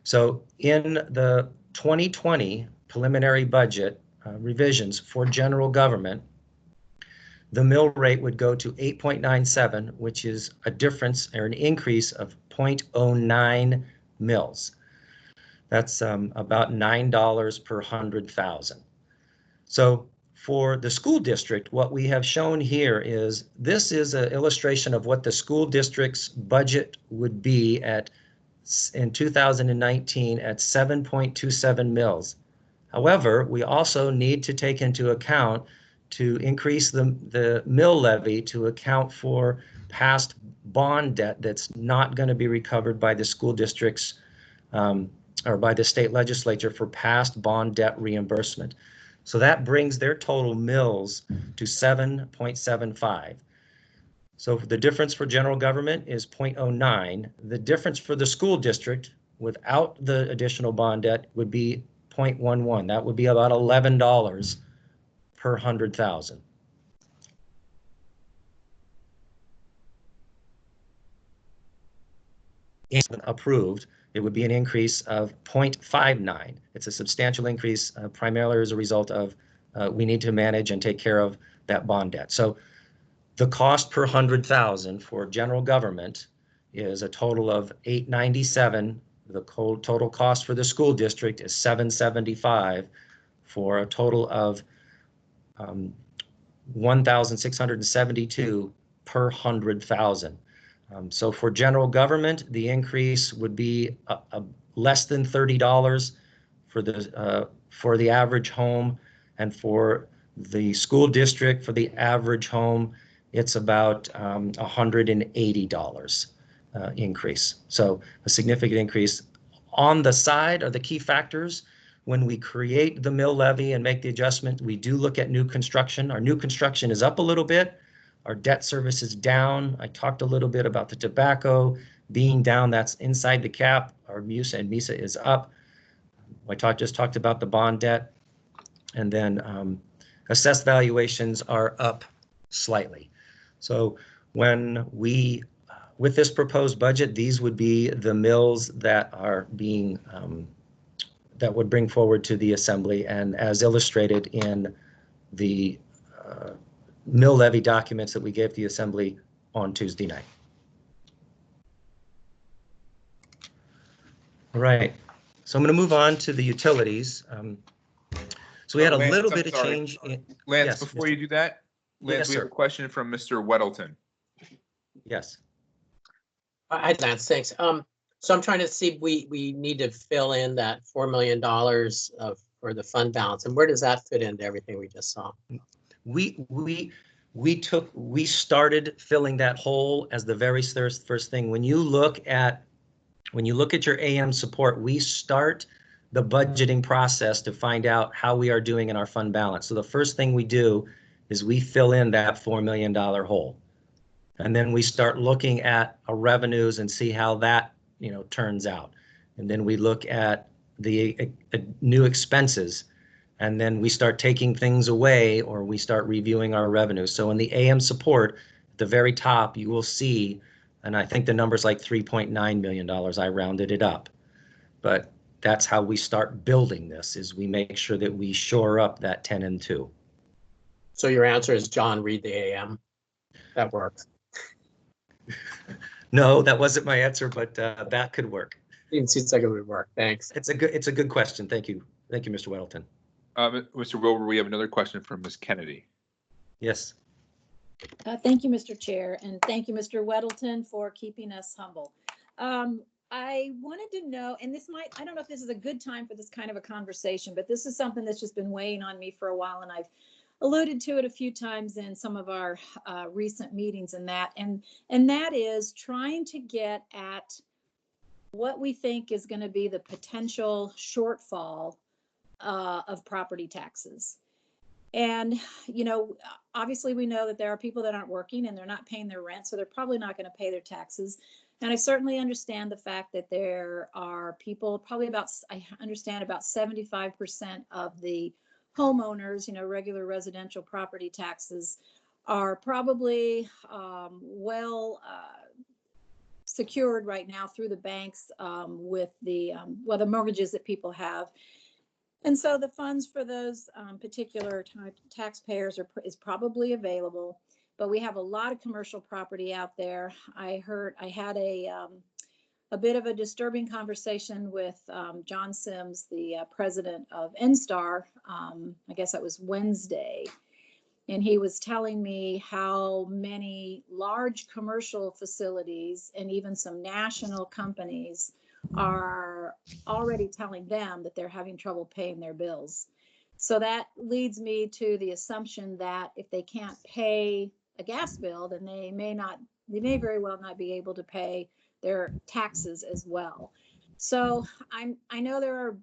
So in the 2020 preliminary budget revisions for general government, the mill rate would go to 8.97, which is a difference or an increase of 0.09 mills. That's about $9 per 100,000. So for the school district, what we have shown here is this is an illustration of what the school district's budget would be in 2019 at 7.27 mills. However, we also need to take into account to increase the mill levy to account for past bond debt that's not going to be recovered by the school districts or by the state legislature for past bond debt reimbursement. So that brings their total mills to 7.75. So the difference for general government is 0.09. The difference for the school district without the additional bond debt would be 0.11. That would be about $11 per 100,000. Approved, it would be an increase of 0.59. It's a substantial increase, primarily as a result of we need to manage and take care of that bond debt. So the cost per 100,000 for general government is a total of $897. The total cost for the school district is $775 for a total of $1,672 per 100,000. So for general government, the increase would be less than $30 for the average home, and for the school district, for the average home, it's about $180 increase. So a significant increase. On the side are the key factors. When we create the mill levy and make the adjustment, we do look at new construction. Our new construction is up a little bit. Our debt service is down. I talked a little bit about the tobacco being down. That's inside the cap. Our MUSA and MISA is up. I just talked about the bond debt. And then assessed valuations are up slightly. So with this proposed budget, these would be the mills that are being, that would bring forward to the assembly, and as illustrated in the mill levy documents that we gave the assembly on Tuesday night. All right, so I'm going to move on to the utilities. So we had a Lance, little I'm bit of sorry. change. Lance, Yes, before Mr. you do that, Lance, Yes, we have sir. a question from Mr. Weddleton. Yes. Hi, Lance, thanks. So I'm trying to see, we need to fill in that $4 million for the fund balance, and where does that fit into everything we just saw? We started filling that hole as the very first thing. When you look at your AM support, we start the budgeting process to find out how we are doing in our fund balance. So the first thing we do is we fill in that $4 million hole. And then we start looking at our revenues and see how that, turns out. And then we look at the new expenses, and then we start taking things away, or we start reviewing our revenues. So in the AM support, at the very top, you will see, and I think the number's like $3.9 million. I rounded it up. But that's how we start building this, is we make sure that we shore up that 10 and 2. So your answer is, John, read the AM. That works. No, that wasn't my answer, but that could work. It seems like it would work. Thanks. It's a good question. Thank you. Thank you, Mr. Weddleton. Mr. Wilbur, we have another question from Ms. Kennedy. Yes. Thank you, Mr. Chair, and thank you, Mr. Weddleton, for keeping us humble. I wanted to know, and I don't know if this is a good time for this kind of a conversation, but this is something that's just been weighing on me for a while, and I've alluded to it a few times in some of our recent meetings and that is trying to get at what we think is going to be the potential shortfall of property taxes. And, you know, obviously we know that there are people that aren't working and they're not paying their rent, so they're probably not going to pay their taxes. And I certainly understand the fact that there are people, probably about, I understand about 75% of the homeowners, you know, regular residential property taxes are probably secured right now through the banks with the mortgages that people have. And so the funds for those particular taxpayers is probably available, but we have a lot of commercial property out there. I had a bit of a disturbing conversation with John Sims, the president of NSTAR. I guess that was Wednesday. And he was telling me how many large commercial facilities and even some national companies are already telling them that they're having trouble paying their bills. So that leads me to the assumption that if they can't pay a gas bill, then they may very well not be able to pay their taxes as well. So I know there are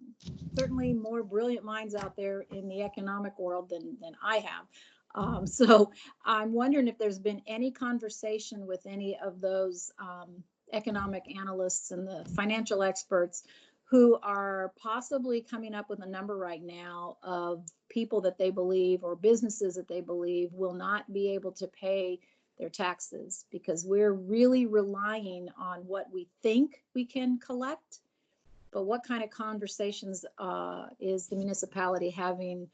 certainly more brilliant minds out there in the economic world than I have. So I'm wondering if there's been any conversation with any of those economic analysts and the financial experts who are possibly coming up with a number right now of people that they believe or businesses that they believe will not be able to pay their taxes, because we're really relying on what we think we can collect. But what kind of conversations is the municipality having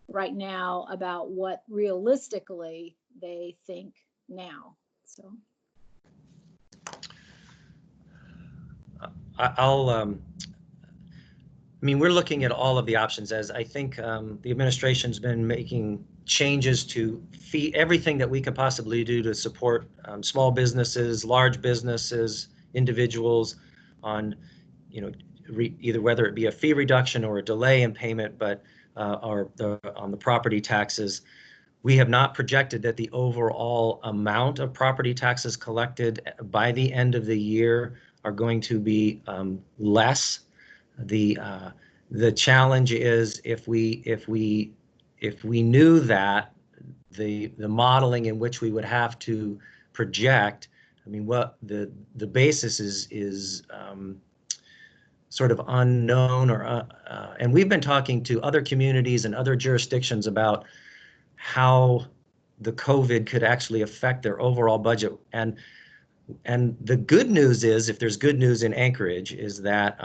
right now about what realistically they think now? So I mean, we're looking at all of the options, as I think the administration's been making changes to everything that we could possibly do to support small businesses, large businesses, individuals on, you know, either whether it be a fee reduction or a delay in payment, but on the property taxes. We have not projected that the overall amount of property taxes collected by the end of the year are going to be less. The challenge is if we knew that, the modeling in which we would have to project, I mean, what the basis is sort of unknown, or and we've been talking to other communities and other jurisdictions about how the COVID could actually affect their overall budget. And the good news is, if there's good news in Anchorage, is that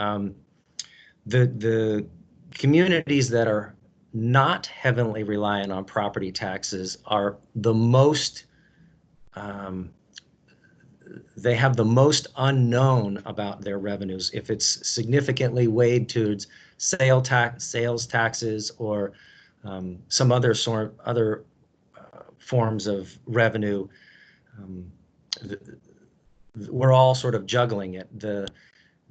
the communities that are not heavily reliant on property taxes are the most, they have the most unknown about their revenues. If it's significantly weighed towards sales taxes or some other forms of revenue, we're all sort of juggling it.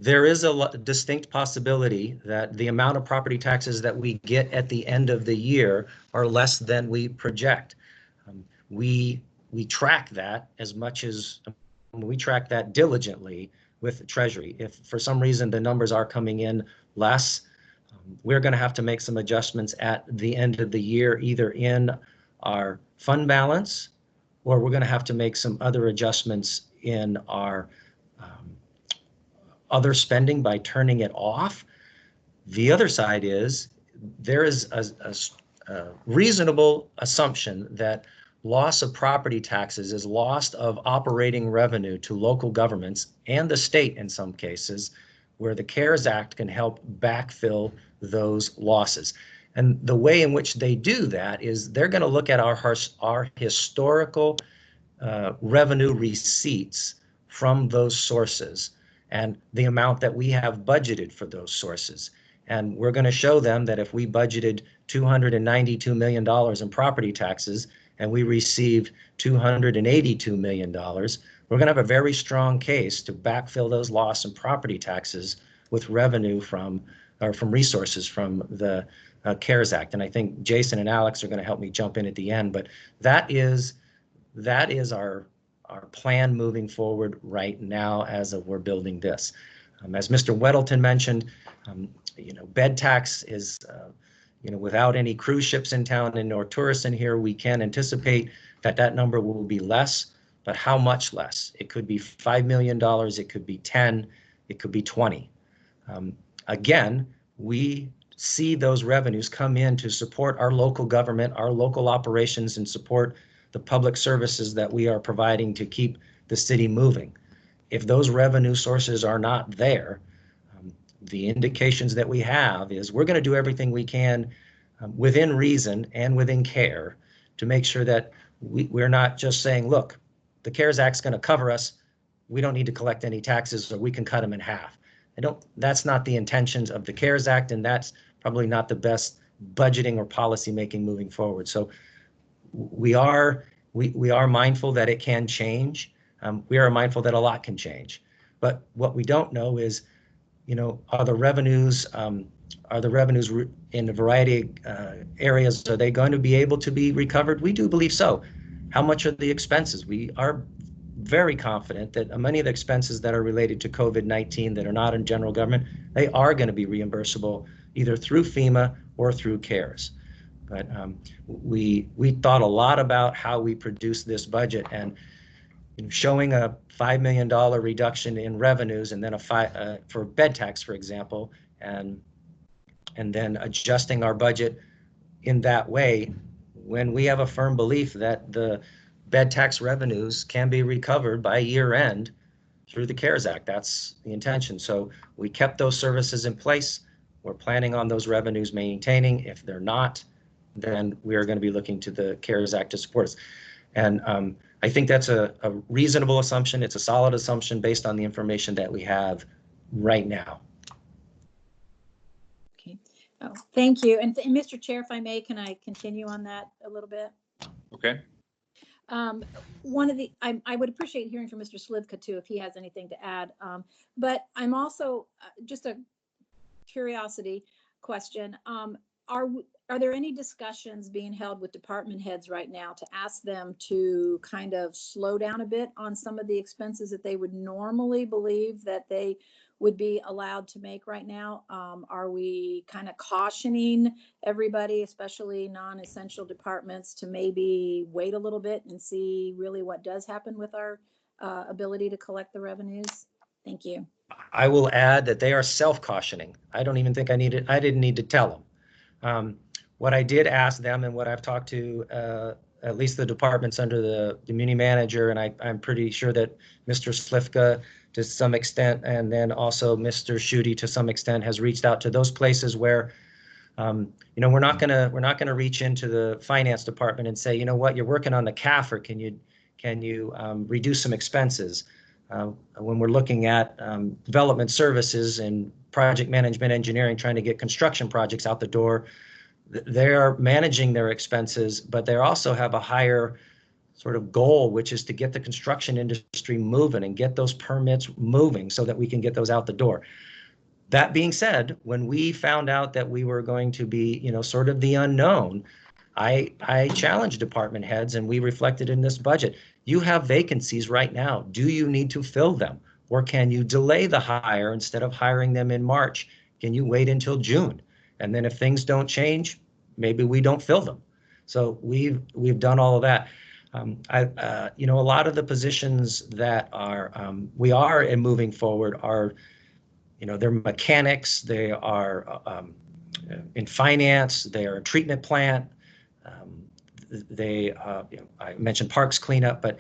There is a distinct possibility that the amount of property taxes that we get at the end of the year are less than we project. We track that as much as we track that diligently with Treasury. If for some reason the numbers are coming in less, we're going to have to make some adjustments at the end of the year, either in our fund balance, or we're going to have to make some other adjustments in our other spending by turning it off. The other side is there is a reasonable assumption that loss of property taxes is loss of operating revenue to local governments and the state in some cases, where the CARES Act can help backfill those losses. And the way in which they do that is they're going to look at our historical revenue receipts from those sources and the amount that we have budgeted for those sources. And we're going to show them that if we budgeted $292 million in property taxes and we received $282 million, we're going to have a very strong case to backfill those loss in property taxes with revenue from resources from the CARES Act. And I think Jason and Alex are going to help me jump in at the end, but that is our plan moving forward right now as we're building this. As Mr. Weddleton mentioned, bed tax is, without any cruise ships in town and no tourists in here, we can anticipate that that number will be less, but how much less? It could be $5 million, it could be 10, it could be 20. Again, we see those revenues come in to support our local government, our local operations, and support the public services that we are providing to keep the city moving. If those revenue sources are not there, the indications that we have is we're going to do everything we can within reason and within care to make sure that we're not just saying, look, the CARES Act's going to cover us. We don't need to collect any taxes, or we can cut them in half. That's not the intentions of the CARES Act, and that's probably not the best budgeting or policy making moving forward. So we are mindful that it can change. We are mindful that a lot can change. But what we don't know is, are the revenues in a variety of areas, are they going to be able to be recovered? We do believe so. How much are the expenses? We are very confident that many of the expenses that are related to COVID-19 that are not in general government, they are going to be reimbursable either through FEMA or through CARES. But we thought a lot about how we produce this budget, and showing a $5 million reduction in revenues, and then for bed tax, for example, and then adjusting our budget in that way when we have a firm belief that the bed tax revenues can be recovered by year end through the CARES Act. That's the intention. So we kept those services in place. We're planning on those revenues maintaining. If they're not, then we are going to be looking to the CARES Act to support us. And I think that's a reasonable assumption. It's a solid assumption based on the information that we have right now. Okay. Oh, thank you. And Mr. Chair, if I may, can I continue on that a little bit? Okay. I would appreciate hearing from Mr. Slivka too, if he has anything to add. But I'm also just a curiosity question. Are there any discussions being held with department heads right now to ask them to kind of slow down a bit on some of the expenses that they would normally believe that they would be allowed to make right now? Are we kind of cautioning everybody, especially non-essential departments, to maybe wait a little bit and see really what does happen with our ability to collect the revenues? Thank you. I will add that they are self-cautioning. I don't even think I didn't need to tell them. What I did ask them, and what I've talked to at least the departments under the community manager, and I'm pretty sure that Mr. Slivka to some extent, and then also Mr. Schutte to some extent, has reached out to those places where we're not gonna reach into the finance department and say, you know what, you're working on the CAF, or can you reduce some expenses? When we're looking at development services and project management engineering, trying to get construction projects out the door, they're managing their expenses, but they also have a higher sort of goal, which is to get the construction industry moving and get those permits moving so that we can get those out the door. That being said, when we found out that we were going to be, sort of the unknown, I challenged department heads, and we reflected in this budget. You have vacancies right now. Do you need to fill them? Or can you delay the hire instead of hiring them in March? Can you wait until June? And then if things don't change, maybe we don't fill them. So we've done all of that. A lot of the positions that we are moving forward are, they're mechanics, they are in finance, they are in treatment plant. I mentioned parks cleanup, but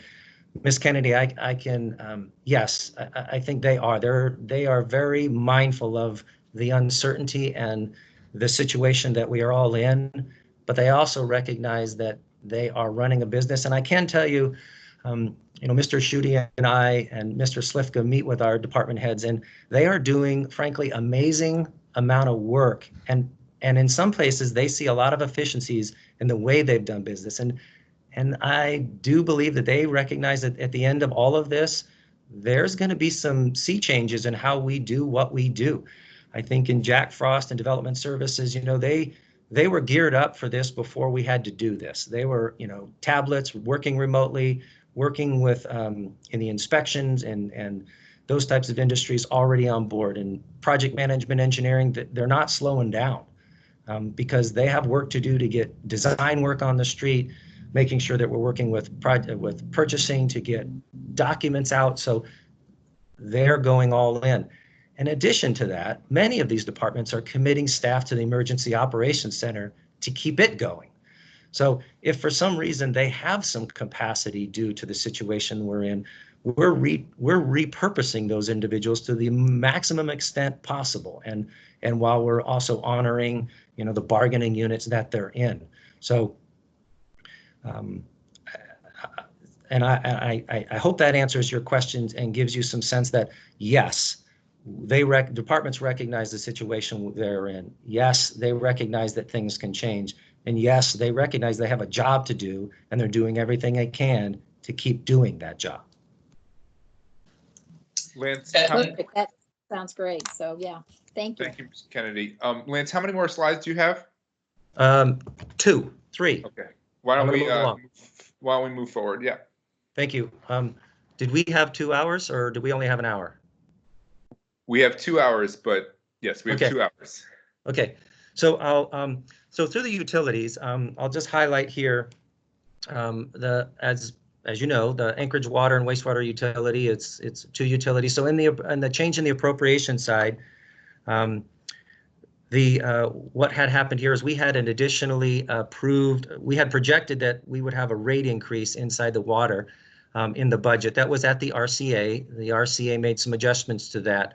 Ms. Kennedy, I can, yes, I think they are. They are very mindful of the uncertainty and the situation that we are all in, but they also recognize that they are running a business. And I can tell you, Mr. Schutte and I and Mr. Slivka meet with our department heads, and they are doing, frankly, amazing amount of work. And in some places, they see a lot of efficiencies in the way they've done business. And I do believe that they recognize that at the end of all of this, there's going to be some sea changes in how we do what we do. I think in Jack Frost and Development Services, they were geared up for this before we had to do this. They were, tablets, working remotely, working with in the inspections and those types of industries already on board. And project management engineering, they're not slowing down. because they have work to do to get design work on the street, making sure that we're working with purchasing to get documents out. So they're going all in. In addition to that, many of these departments are committing staff to the Emergency Operations Center to keep it going. So if for some reason they have some capacity due to the situation we're in, we're repurposing those individuals to the maximum extent possible, and while we're also honoring, you know, the bargaining units that they're in. So and I hope that answers your questions and gives you some sense that yes, departments recognize the situation they're in. Yes, they recognize that things can change. And yes, they recognize they have a job to do, and they're doing everything they can to keep doing that job. Lance, Perfect. That sounds great. So yeah, thank you. thank you, Ms. Kennedy. Lance, how many more slides do you have? 2, 3. Okay. Why don't we move forward? Yeah. Thank you. Did we have 2 hours, or do we only have an hour? We have 2 hours, but yes, we have 2 hours. Okay. So I'll so through the utilities, I'll just highlight here as you know, the Anchorage water and wastewater utility. It's 2 utilities. So in the change in the appropriation side, what had happened here is we had an additionally approved. We had projected that we would have a rate increase inside the water in the budget. That was at the RCA. The RCA made some adjustments to that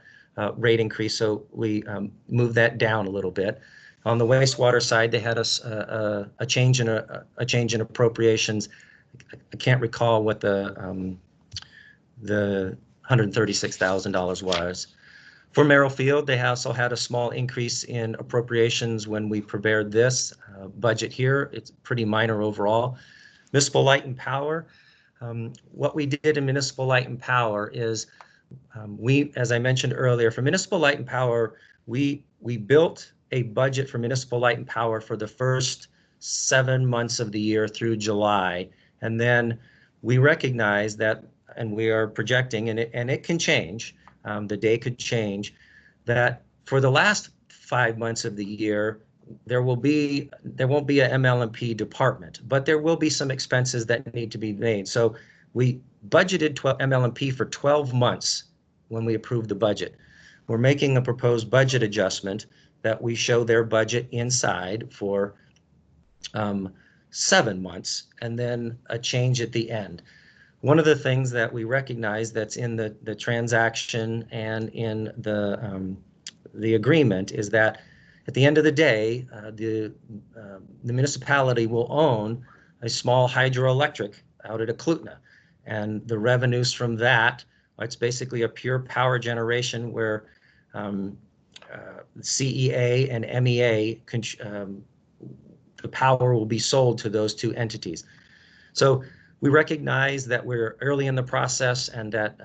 rate increase, so we moved that down a little bit. On the wastewater side, they had a change in appropriations. I can't recall what the $136,000 was. For Merrifield, they also had a small increase in appropriations when we prepared this budget here. It's pretty minor overall. Municipal Light and Power. What we did in Municipal Light and Power is as I mentioned earlier, for Municipal Light and Power, we built a budget for Municipal Light and Power for the first 7 months of the year through July. And then we recognize that, and we are projecting, and it can change, the day could change, that for the last 5 months of the year, there won't be a ML&P department, but there will be some expenses that need to be made. So we budgeted ML&P for 12 months when we approved the budget. We're making a proposed budget adjustment that we show their budget inside for 7 months, and then a change at the end. One of the things that we recognize that's in the transaction and in the agreement is that at the end of the day, the municipality will own a small hydroelectric out at Eklutna, and the revenues from that, it's basically a pure power generation where CEA and MEA, the power will be sold to those 2 entities. So we recognize that we're early in the process and that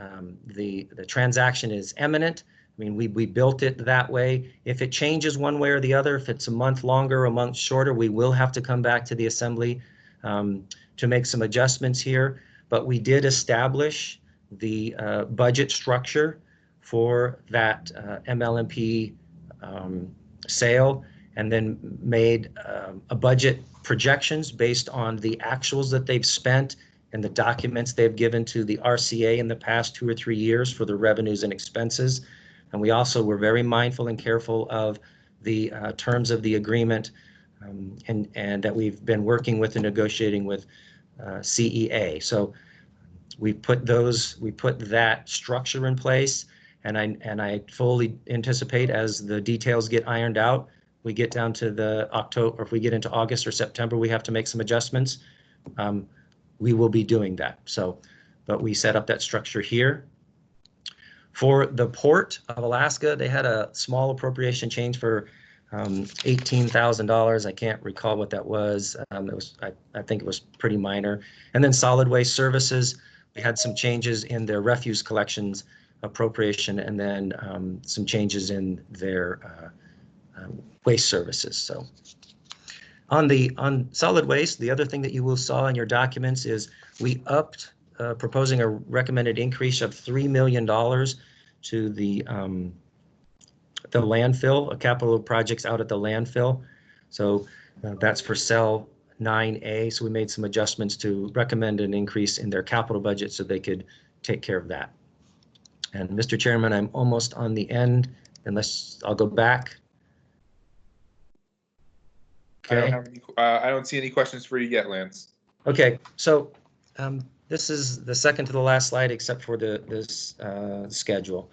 the transaction is imminent. I mean, we built it that way. If it changes one way or the other, if it's a month longer, a month shorter, we will have to come back to the Assembly to make some adjustments here. But we did establish the budget structure for that ML&P sale, and then made a budget projections based on the actuals that they've spent and the documents they've given to the RCA in the past 2 or 3 years for the revenues and expenses. And we also were very mindful and careful of the terms of the agreement and that we've been working with and negotiating with CEA. So we put that structure in place, and I fully anticipate as the details get ironed out, we get down to the October, or if we get into August or September, we have to make some adjustments. We will be doing that. So, but we set up that structure here. For the Port of Alaska, they had a small appropriation change for $18,000. I can't recall what that was. I think it was pretty minor. And then Solid Waste Services, we had some changes in their refuse collections appropriation, and then some changes in their waste services. So on solid waste, the other thing that you will saw in your documents is we upped proposing a recommended increase of $3 million to the landfill, capital projects out at the landfill. So that's for cell 9A. So we made some adjustments to recommend an increase in their capital budget so they could take care of that. And Mr. Chairman, I'm almost on the end, unless I'll go back. Okay. I don't see any questions for you yet, Lance. Okay, so this is the second to the last slide, except for this schedule.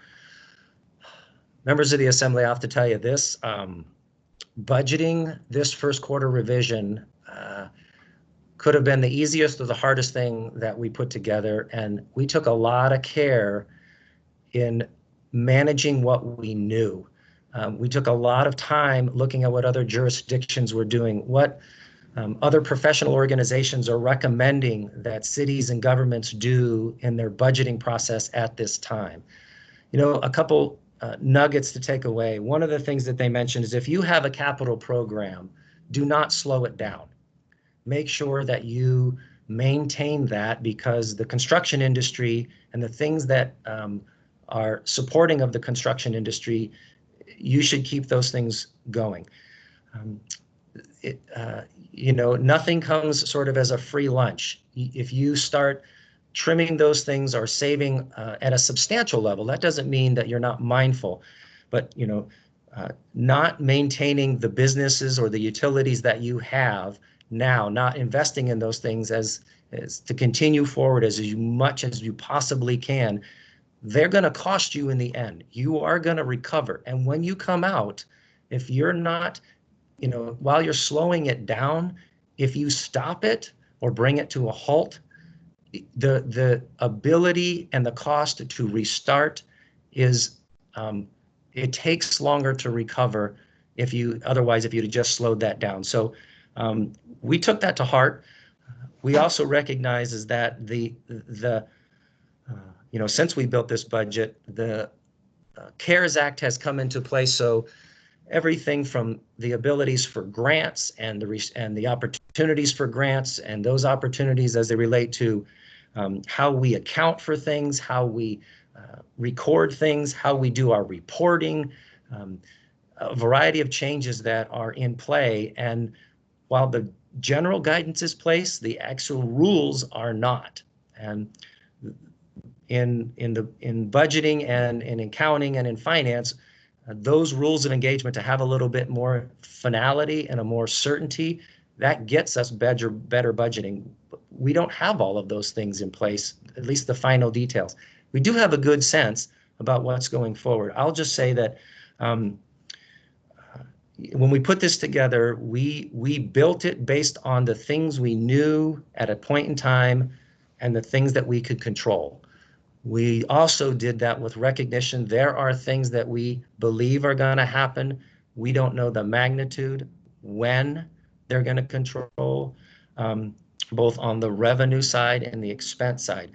Members of the Assembly, I have to tell you this, budgeting this first quarter revision could have been the easiest or the hardest thing that we put together, and we took a lot of care in managing what we knew. We took a lot of time looking at what other jurisdictions were doing, what other professional organizations are recommending that cities and governments do in their budgeting process at this time. You know, a couple nuggets to take away. One of the things that they mentioned is if you have a capital program, do not slow it down. Make sure that you maintain that, because the construction industry and the things that are supporting of the construction industry, you should keep those things going. You know, nothing comes sort of as a free lunch. If you start trimming those things or saving at a substantial level, that doesn't mean that you're not mindful, but, you know, not maintaining the businesses or the utilities that you have now, not investing in those things as to continue forward as much as you possibly can, they're going to cost you in the end. You are going to recover. And when you come out, if you're not, you know, while you're slowing it down, if you stop it or bring it to a halt, the ability and the cost to restart is, it takes longer to recover if you just slowed that down. So we took that to heart. We also recognize is that you know, since we built this budget, the CARES Act has come into place. So everything from the abilities for grants and the opportunities for grants, and those opportunities as they relate to how we account for things, how we record things, how we do our reporting, a variety of changes that are in play. And while the general guidance is placed, the actual rules are not. And in budgeting and in accounting and in finance, those rules of engagement, to have a little bit more finality and a more certainty, that gets us better budgeting. We don't have all of those things in place, at least the final details. We do have a good sense about what's going forward. I'll just say that when we put this together, we built it based on the things we knew at a point in time and the things that we could control. We also did that with recognition. There are things that we believe are going to happen. We don't know the magnitude, when they're going to control, both on the revenue side and the expense side.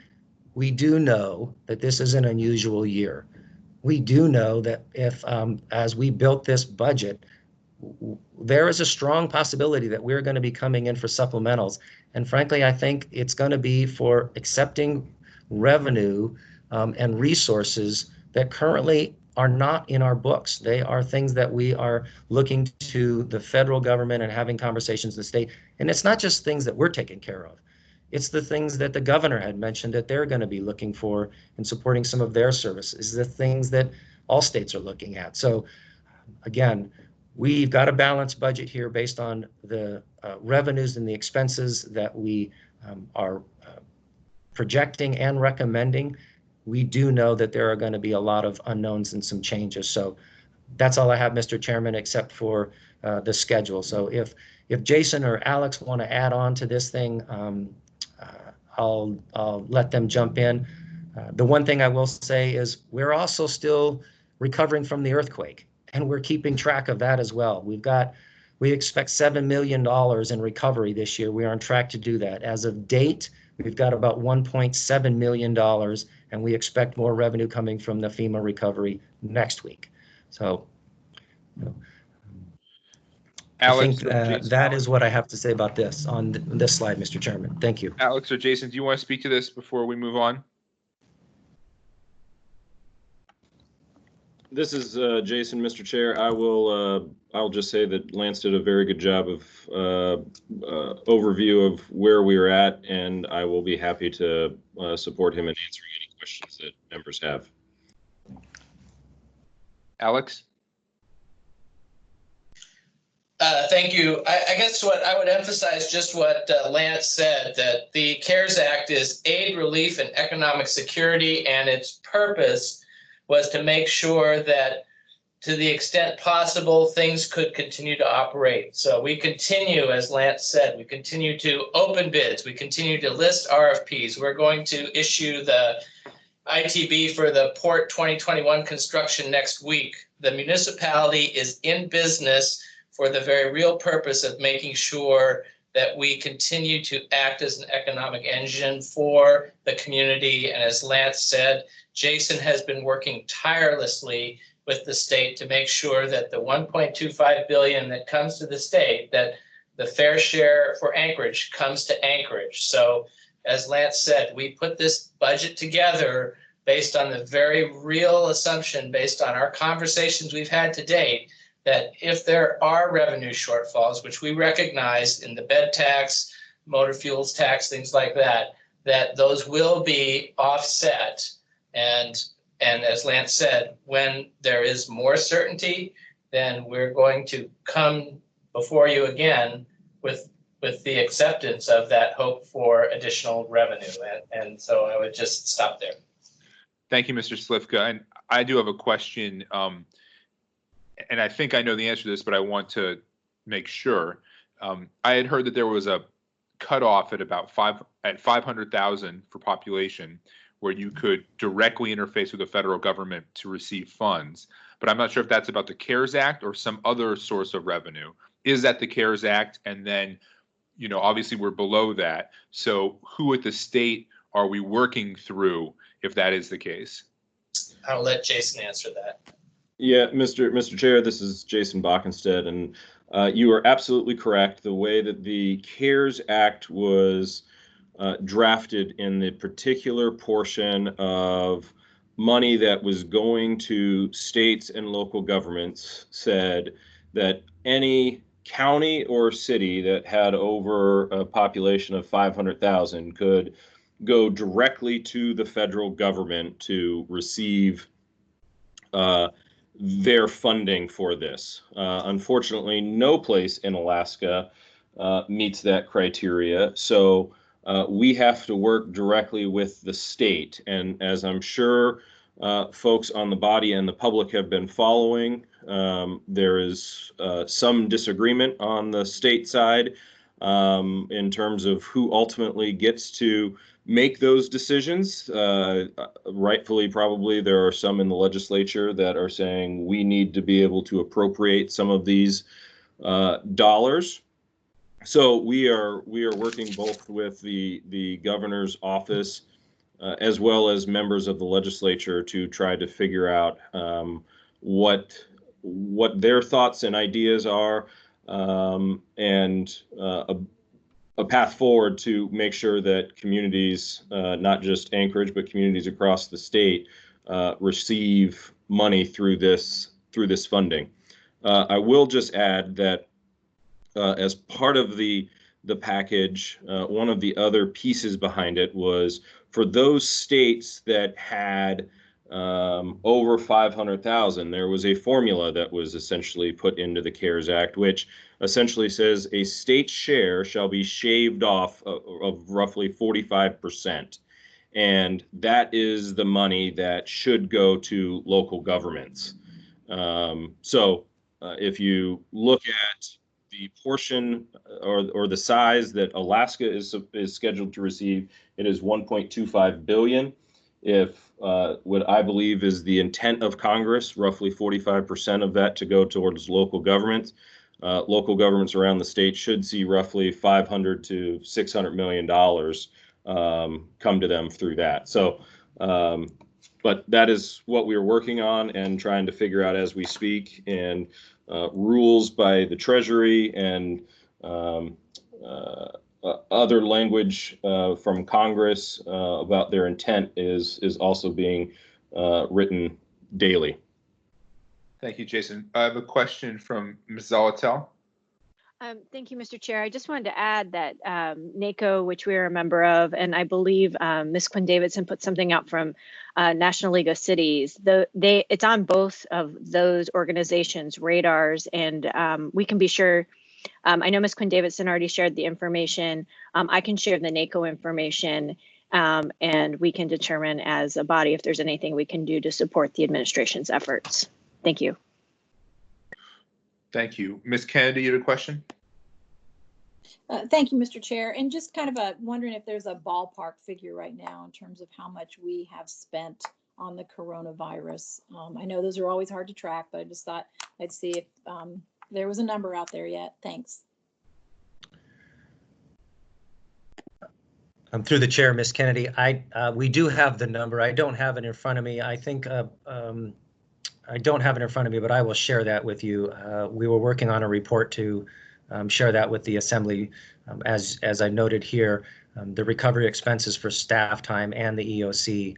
We do know that this is an unusual year. We do know that if, as we built this budget, there is a strong possibility that we're going to be coming in for supplementals. And frankly, I think it's going to be for accepting revenue and resources that currently are not in our books. They are things that we are looking to the federal government and having conversations with the state. And it's not just things that we're taking care of. It's the things that the governor had mentioned that they're going to be looking for and supporting some of their services, the things that all states are looking at. So again, we've got a balanced budget here based on the revenues and the expenses that we are projecting and recommending. We do know that there are going to be a lot of unknowns and some changes. So that's all I have, Mr. Chairman, except for the schedule. So if Jason or Alex want to add on to this thing, I'll let them jump in. The one thing I will say is we're also still recovering from the earthquake, and we're keeping track of that as well. We expect $7 million in recovery this year. We are on track to do that. As of date, we've got about $1.7 million, and we expect more revenue coming from the FEMA recovery next week. So Alex, I think that is what I have to say about this on this slide, Mr. Chairman. Thank you. Alex or Jason, do you want to speak to this before we move on? This is Jason, Mr. Chair. I'll just say that Lance did a very good job of overview of where we are at, and I will be happy to support him in answering any questions that members have. Alex? Thank you. I guess what I would emphasize just what Lance said, that the CARES Act is aid, relief, and economic security, and its purpose was to make sure that to the extent possible, things could continue to operate. So we continue, as Lance said, we continue to open bids. We continue to list RFPs. We're going to issue the ITB for the Port 2021 construction next week. The municipality is in business for the very real purpose of making sure that we continue to act as an economic engine for the community. And as Lance said, Jason has been working tirelessly with the state to make sure that the $1.25 billion that comes to the state, that the fair share for Anchorage comes to Anchorage. So as Lance said, we put this budget together based on the very real assumption, based on our conversations we've had to date, that if there are revenue shortfalls, which we recognize in the bed tax, motor fuels tax, things like that, that those will be offset. And as Lance said, when there is more certainty, then we're going to come before you again with the acceptance of that hope for additional revenue. And so I would just stop there. Thank you, Mr. Slifka. And I do have a question. And I think I know the answer to this, but I want to make sure. I had heard that there was a cutoff at about 500,000 for population, where you could directly interface with the federal government to receive funds. But I'm not sure if that's about the CARES Act or some other source of revenue. Is that the CARES Act? And then, you know, obviously we're below that. So who at the state are we working through if that is the case? I'll let Jason answer that. Yeah, Mr. Chair, this is Jason Bockenstead, and you are absolutely correct. The way that the CARES Act was drafted in the particular portion of money that was going to states and local governments said that any county or city that had over a population of 500,000 could go directly to the federal government to receive their funding for this. Unfortunately, no place in Alaska meets that criteria. So we have to work directly with the state. And as I'm sure folks on the body and the public have been following, there is some disagreement on the state side in terms of who ultimately gets to make those decisions. Rightfully, probably, there are some in the legislature that are saying we need to be able to appropriate some of these dollars. So we are working both with the governor's office as well as members of the legislature to try to figure out what their thoughts and ideas are, and a path forward to make sure that communities, not just Anchorage, but communities across the state, receive money through this funding. I will just add that as part of the package, one of the other pieces behind it was for those states that had over 500,000, there was a formula that was essentially put into the CARES Act, which essentially says a state's share shall be shaved off of roughly 45%. And that is the money that should go to local governments. So if you look at the portion or the size that Alaska is scheduled to receive, it is $1.25 billion. If what I believe is the intent of Congress, roughly 45% of that to go towards local governments around the state should see roughly $500 to $600 million come to them through that. So, but that is what we are working on and trying to figure out as we speak, and rules by the Treasury and other language from Congress about their intent is also being written daily. Thank you, Jason. I have a question from Ms. Zolotel. Thank you, Mr. Chair. I just wanted to add that NACO, which we are a member of, and I believe Ms. Quinn Davidson put something out from National League of Cities. It's on both of those organizations' radars, and we can be sure. I know Ms. Quinn Davidson already shared the information. I can share the NACO information, and we can determine as a body if there's anything we can do to support the administration's efforts. Thank you. Thank you. Ms. Kennedy, you had a question? Thank you, Mr. Chair. And just kind of wondering if there's a ballpark figure right now in terms of how much we have spent on the coronavirus. I know those are always hard to track, but I just thought I'd see if there was a number out there yet. Thanks. Through the chair, Ms. Kennedy, we do have the number. I don't have it in front of me. I think I don't have it in front of me, but I will share that with you. We were working on a report to share that with the Assembly. As I noted here, the recovery expenses for staff time and the EOC,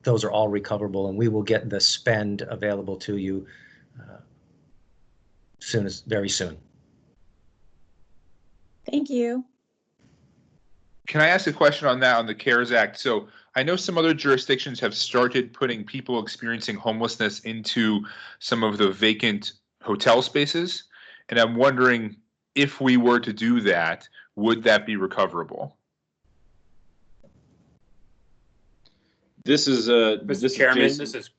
those are all recoverable, and we will get the spend available to you very soon. Thank you. Can I ask a question on that, on the CARES Act? So I know some other jurisdictions have started putting people experiencing homelessness into some of the vacant hotel spaces. And I'm wondering, if we were to do that, would that be recoverable? This is Mr. Chairman, Jason. this is.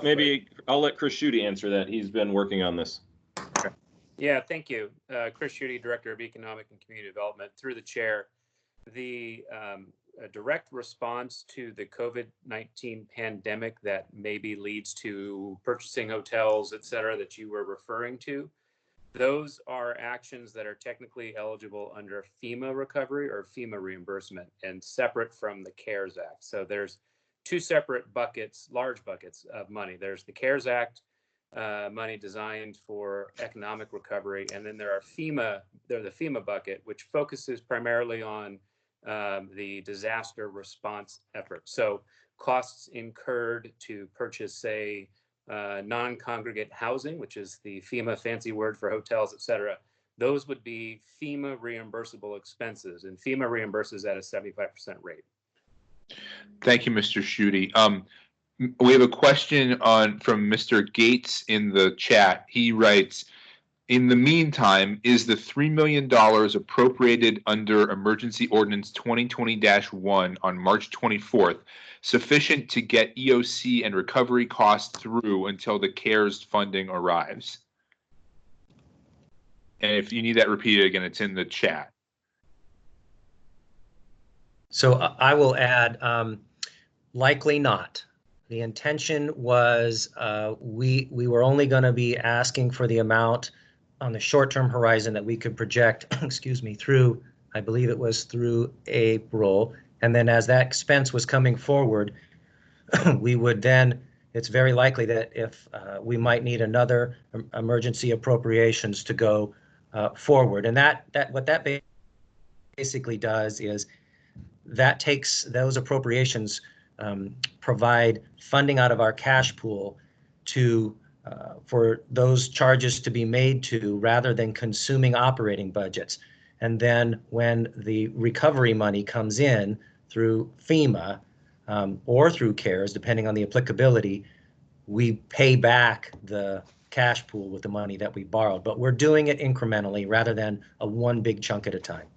Maybe I'll let Chris Schutte answer that. He's been working on this. Yeah, thank you. Chris Schutte, Director of Economic and Community Development. Through the chair, the direct response to the COVID-19 pandemic that maybe leads to purchasing hotels, et cetera, that you were referring to, those are actions that are technically eligible under FEMA recovery or FEMA reimbursement and separate from the CARES Act. So there's two separate buckets, large buckets of money. There's the CARES Act money designed for economic recovery, and then the FEMA bucket, which focuses primarily on the disaster response effort. So costs incurred to purchase, say, non-congregate housing, which is the FEMA fancy word for hotels, et cetera. Those would be FEMA reimbursable expenses, and FEMA reimburses at a 75% rate. Thank you, Mr. Schutte. We have a question from Mr. Gates in the chat. He writes, in the meantime, is the $3 million appropriated under Emergency Ordinance 2020-1 on March 24th sufficient to get EOC and recovery costs through until the CARES funding arrives? And if you need that repeated again, it's in the chat. So I will add, likely not. The intention was we were only going to be asking for the amount on the short-term horizon that we could project, excuse me, through, I believe it was through April. And then as that expense was coming forward, we would then, it's very likely that if we might need another emergency appropriations to go forward. And what that basically does is that takes those appropriations, provide funding out of our cash pool to for those charges to be made to, rather than consuming operating budgets. And then when the recovery money comes in through FEMA or through CARES, depending on the applicability, we pay back the cash pool with the money that we borrowed. But we're doing it incrementally rather than a one big chunk at a time.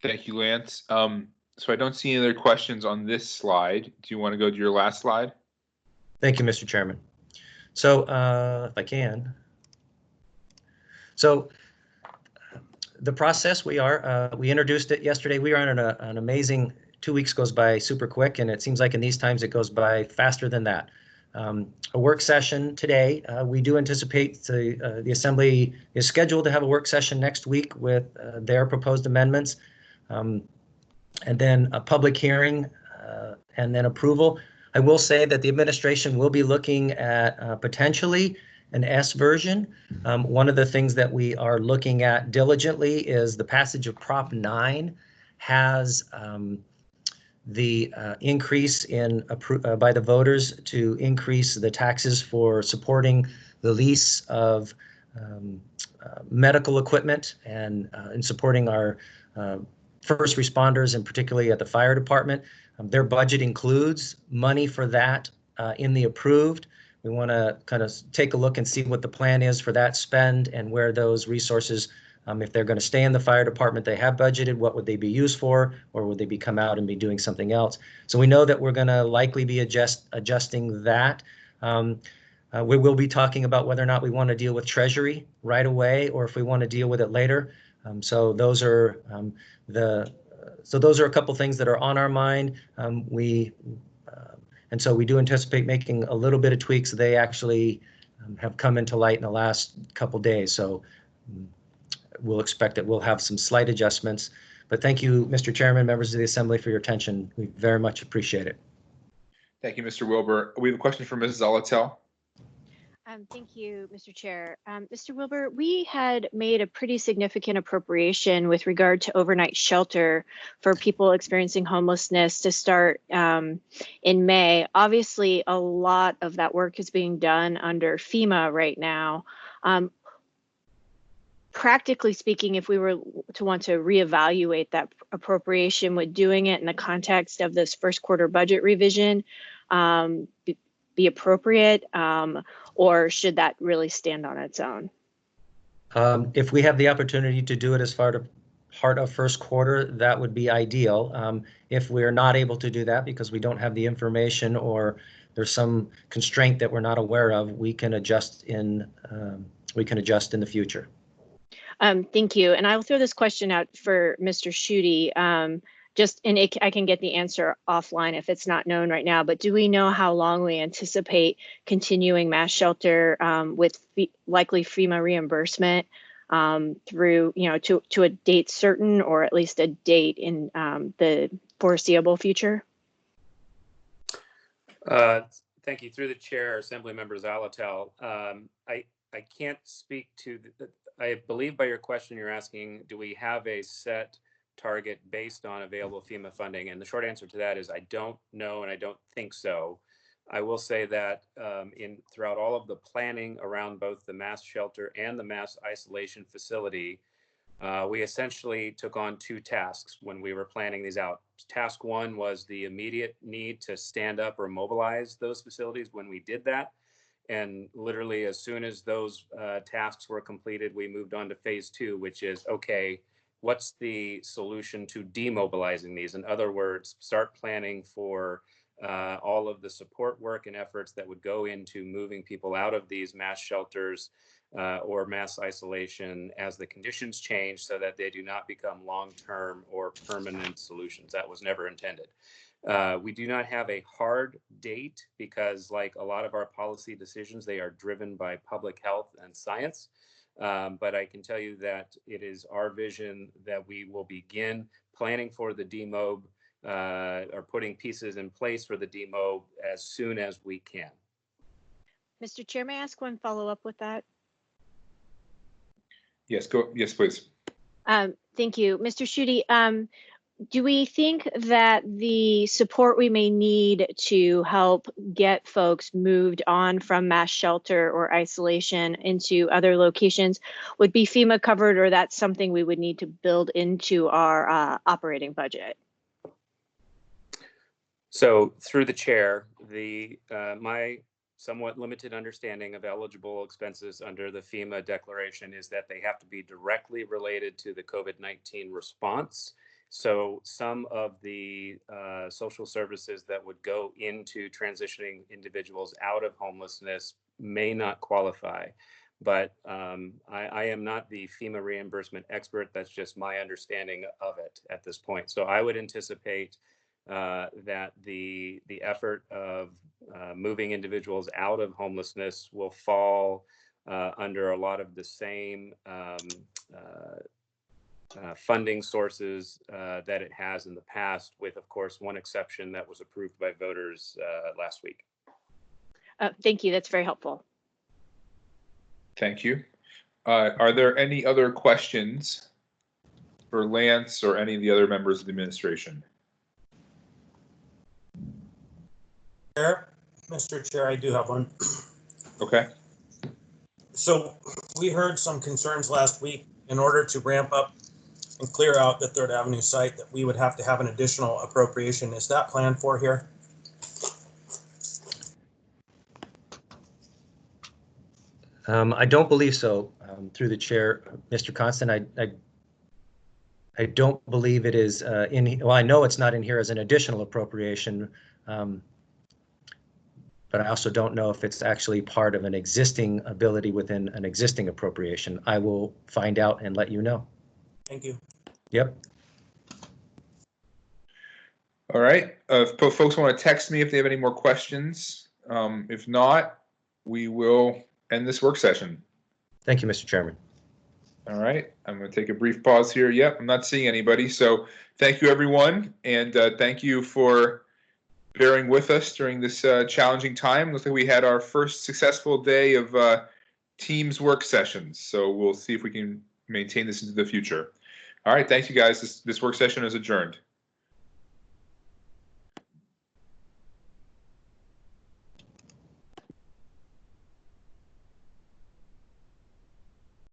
Thank you, Lance. So I don't see any other questions on this slide. Do you want to go to your last slide? Thank you, Mr. Chairman. So if I can. So the process, we introduced it yesterday. We are on an amazing 2 weeks goes by super quick, and it seems like in these times it goes by faster than that. A work session today. We do anticipate the Assembly is scheduled to have a work session next week with their proposed amendments, and then a public hearing, and then approval. I will say that the administration will be looking at potentially an S version. One of the things that we are looking at diligently is the passage of Prop 9 has the increase in by the voters to increase the taxes for supporting the lease of medical equipment and in supporting our first responders, and particularly at the fire department. Their budget includes money for that in the approved. We want to kind of take a look and see what the plan is for that spend and where those resources, if they're going to stay in the fire department, they have budgeted, what would they be used for, or would they be come out and be doing something else? So we know that we're going to likely be adjusting that. We will be talking about whether or not we want to deal with Treasury right away, or if we want to deal with it later. So those are those are a couple things that are on our mind. And so we do anticipate making a little bit of tweaks. They actually have come into light in the last couple days. So we'll expect that we'll have some slight adjustments. But thank you, Mr. Chairman, members of the Assembly, for your attention. We very much appreciate it. Thank you, Mr. Wilbur. We have a question from Ms. Zolotel. Thank you, Mr. Chair. Mr. Wilbur, we had made a pretty significant appropriation with regard to overnight shelter for people experiencing homelessness to start in May. Obviously, a lot of that work is being done under FEMA right now. Practically speaking, if we were to want to reevaluate that appropriation, would doing it in the context of this first quarter budget revision be appropriate, or should that really stand on its own? If we have the opportunity to do it as part of first quarter, that would be ideal. If we're not able to do that because we don't have the information or there's some constraint that we're not aware of, we can adjust in the future. Thank you. And I'll throw this question out for Mr. Schutte. I can get the answer offline if it's not known right now, but do we know how long we anticipate continuing mass shelter with likely FEMA reimbursement through, to a date certain, or at least a date in the foreseeable future? Thank you. Through the chair, Assembly Member Zolotel. I can't speak to, I believe by your question you're asking, do we have a set target based on available FEMA funding? And the short answer to that is I don't know, and I don't think so. I will say that throughout all of the planning around both the mass shelter and the mass isolation facility, we essentially took on two tasks when we were planning these out. Task one was the immediate need to stand up or mobilize those facilities when we did that. And literally as soon as those tasks were completed, we moved on to phase two, which is, okay, what's the solution to demobilizing these? In other words, start planning for all of the support work and efforts that would go into moving people out of these mass shelters or mass isolation as the conditions change, so that they do not become long-term or permanent solutions. That was never intended. We do not have a hard date because, like a lot of our policy decisions, they are driven by public health and science. But I can tell you that it is our vision that we will begin planning for the demob or putting pieces in place for the demob as soon as we can. Mr. Chair, may I ask one follow-up with that? Yes, yes, please. Thank you. Mr. Schutte, do we think that the support we may need to help get folks moved on from mass shelter or isolation into other locations would be FEMA covered, or that's something we would need to build into our operating budget? So through the chair, my somewhat limited understanding of eligible expenses under the FEMA declaration is that they have to be directly related to the COVID-19 response. So some of the social services that would go into transitioning individuals out of homelessness may not qualify. But I am not the FEMA reimbursement expert. That's just my understanding of it at this point. So I would anticipate that the effort of moving individuals out of homelessness will fall under a lot of the same funding sources that it has in the past, with, of course, one exception that was approved by voters last week. Thank you. That's very helpful. Thank you. Are there any other questions for Lance or any of the other members of the administration? Mr. Chair, I do have one. Okay. So we heard some concerns last week. In order to ramp up and clear out the Third Avenue site, that we would have to have an additional appropriation. Is that planned for here? I don't believe so. Through the chair, Mr. Constant, I don't believe it is well, I know it's not in here as an additional appropriation, but I also don't know if it's actually part of an existing ability within an existing appropriation. I will find out and let you know. Thank you. Yep. All right. If folks want to text me if they have any more questions. If not, we will end this work session. Thank you, Mr. Chairman. All right. I'm going to take a brief pause here. Yep, I'm not seeing anybody. So thank you, everyone. And thank you for bearing with us during this challenging time. Looks like we had our first successful day of Teams work sessions. So we'll see if we can maintain this into the future. All right. Thank you, guys. This work session is adjourned.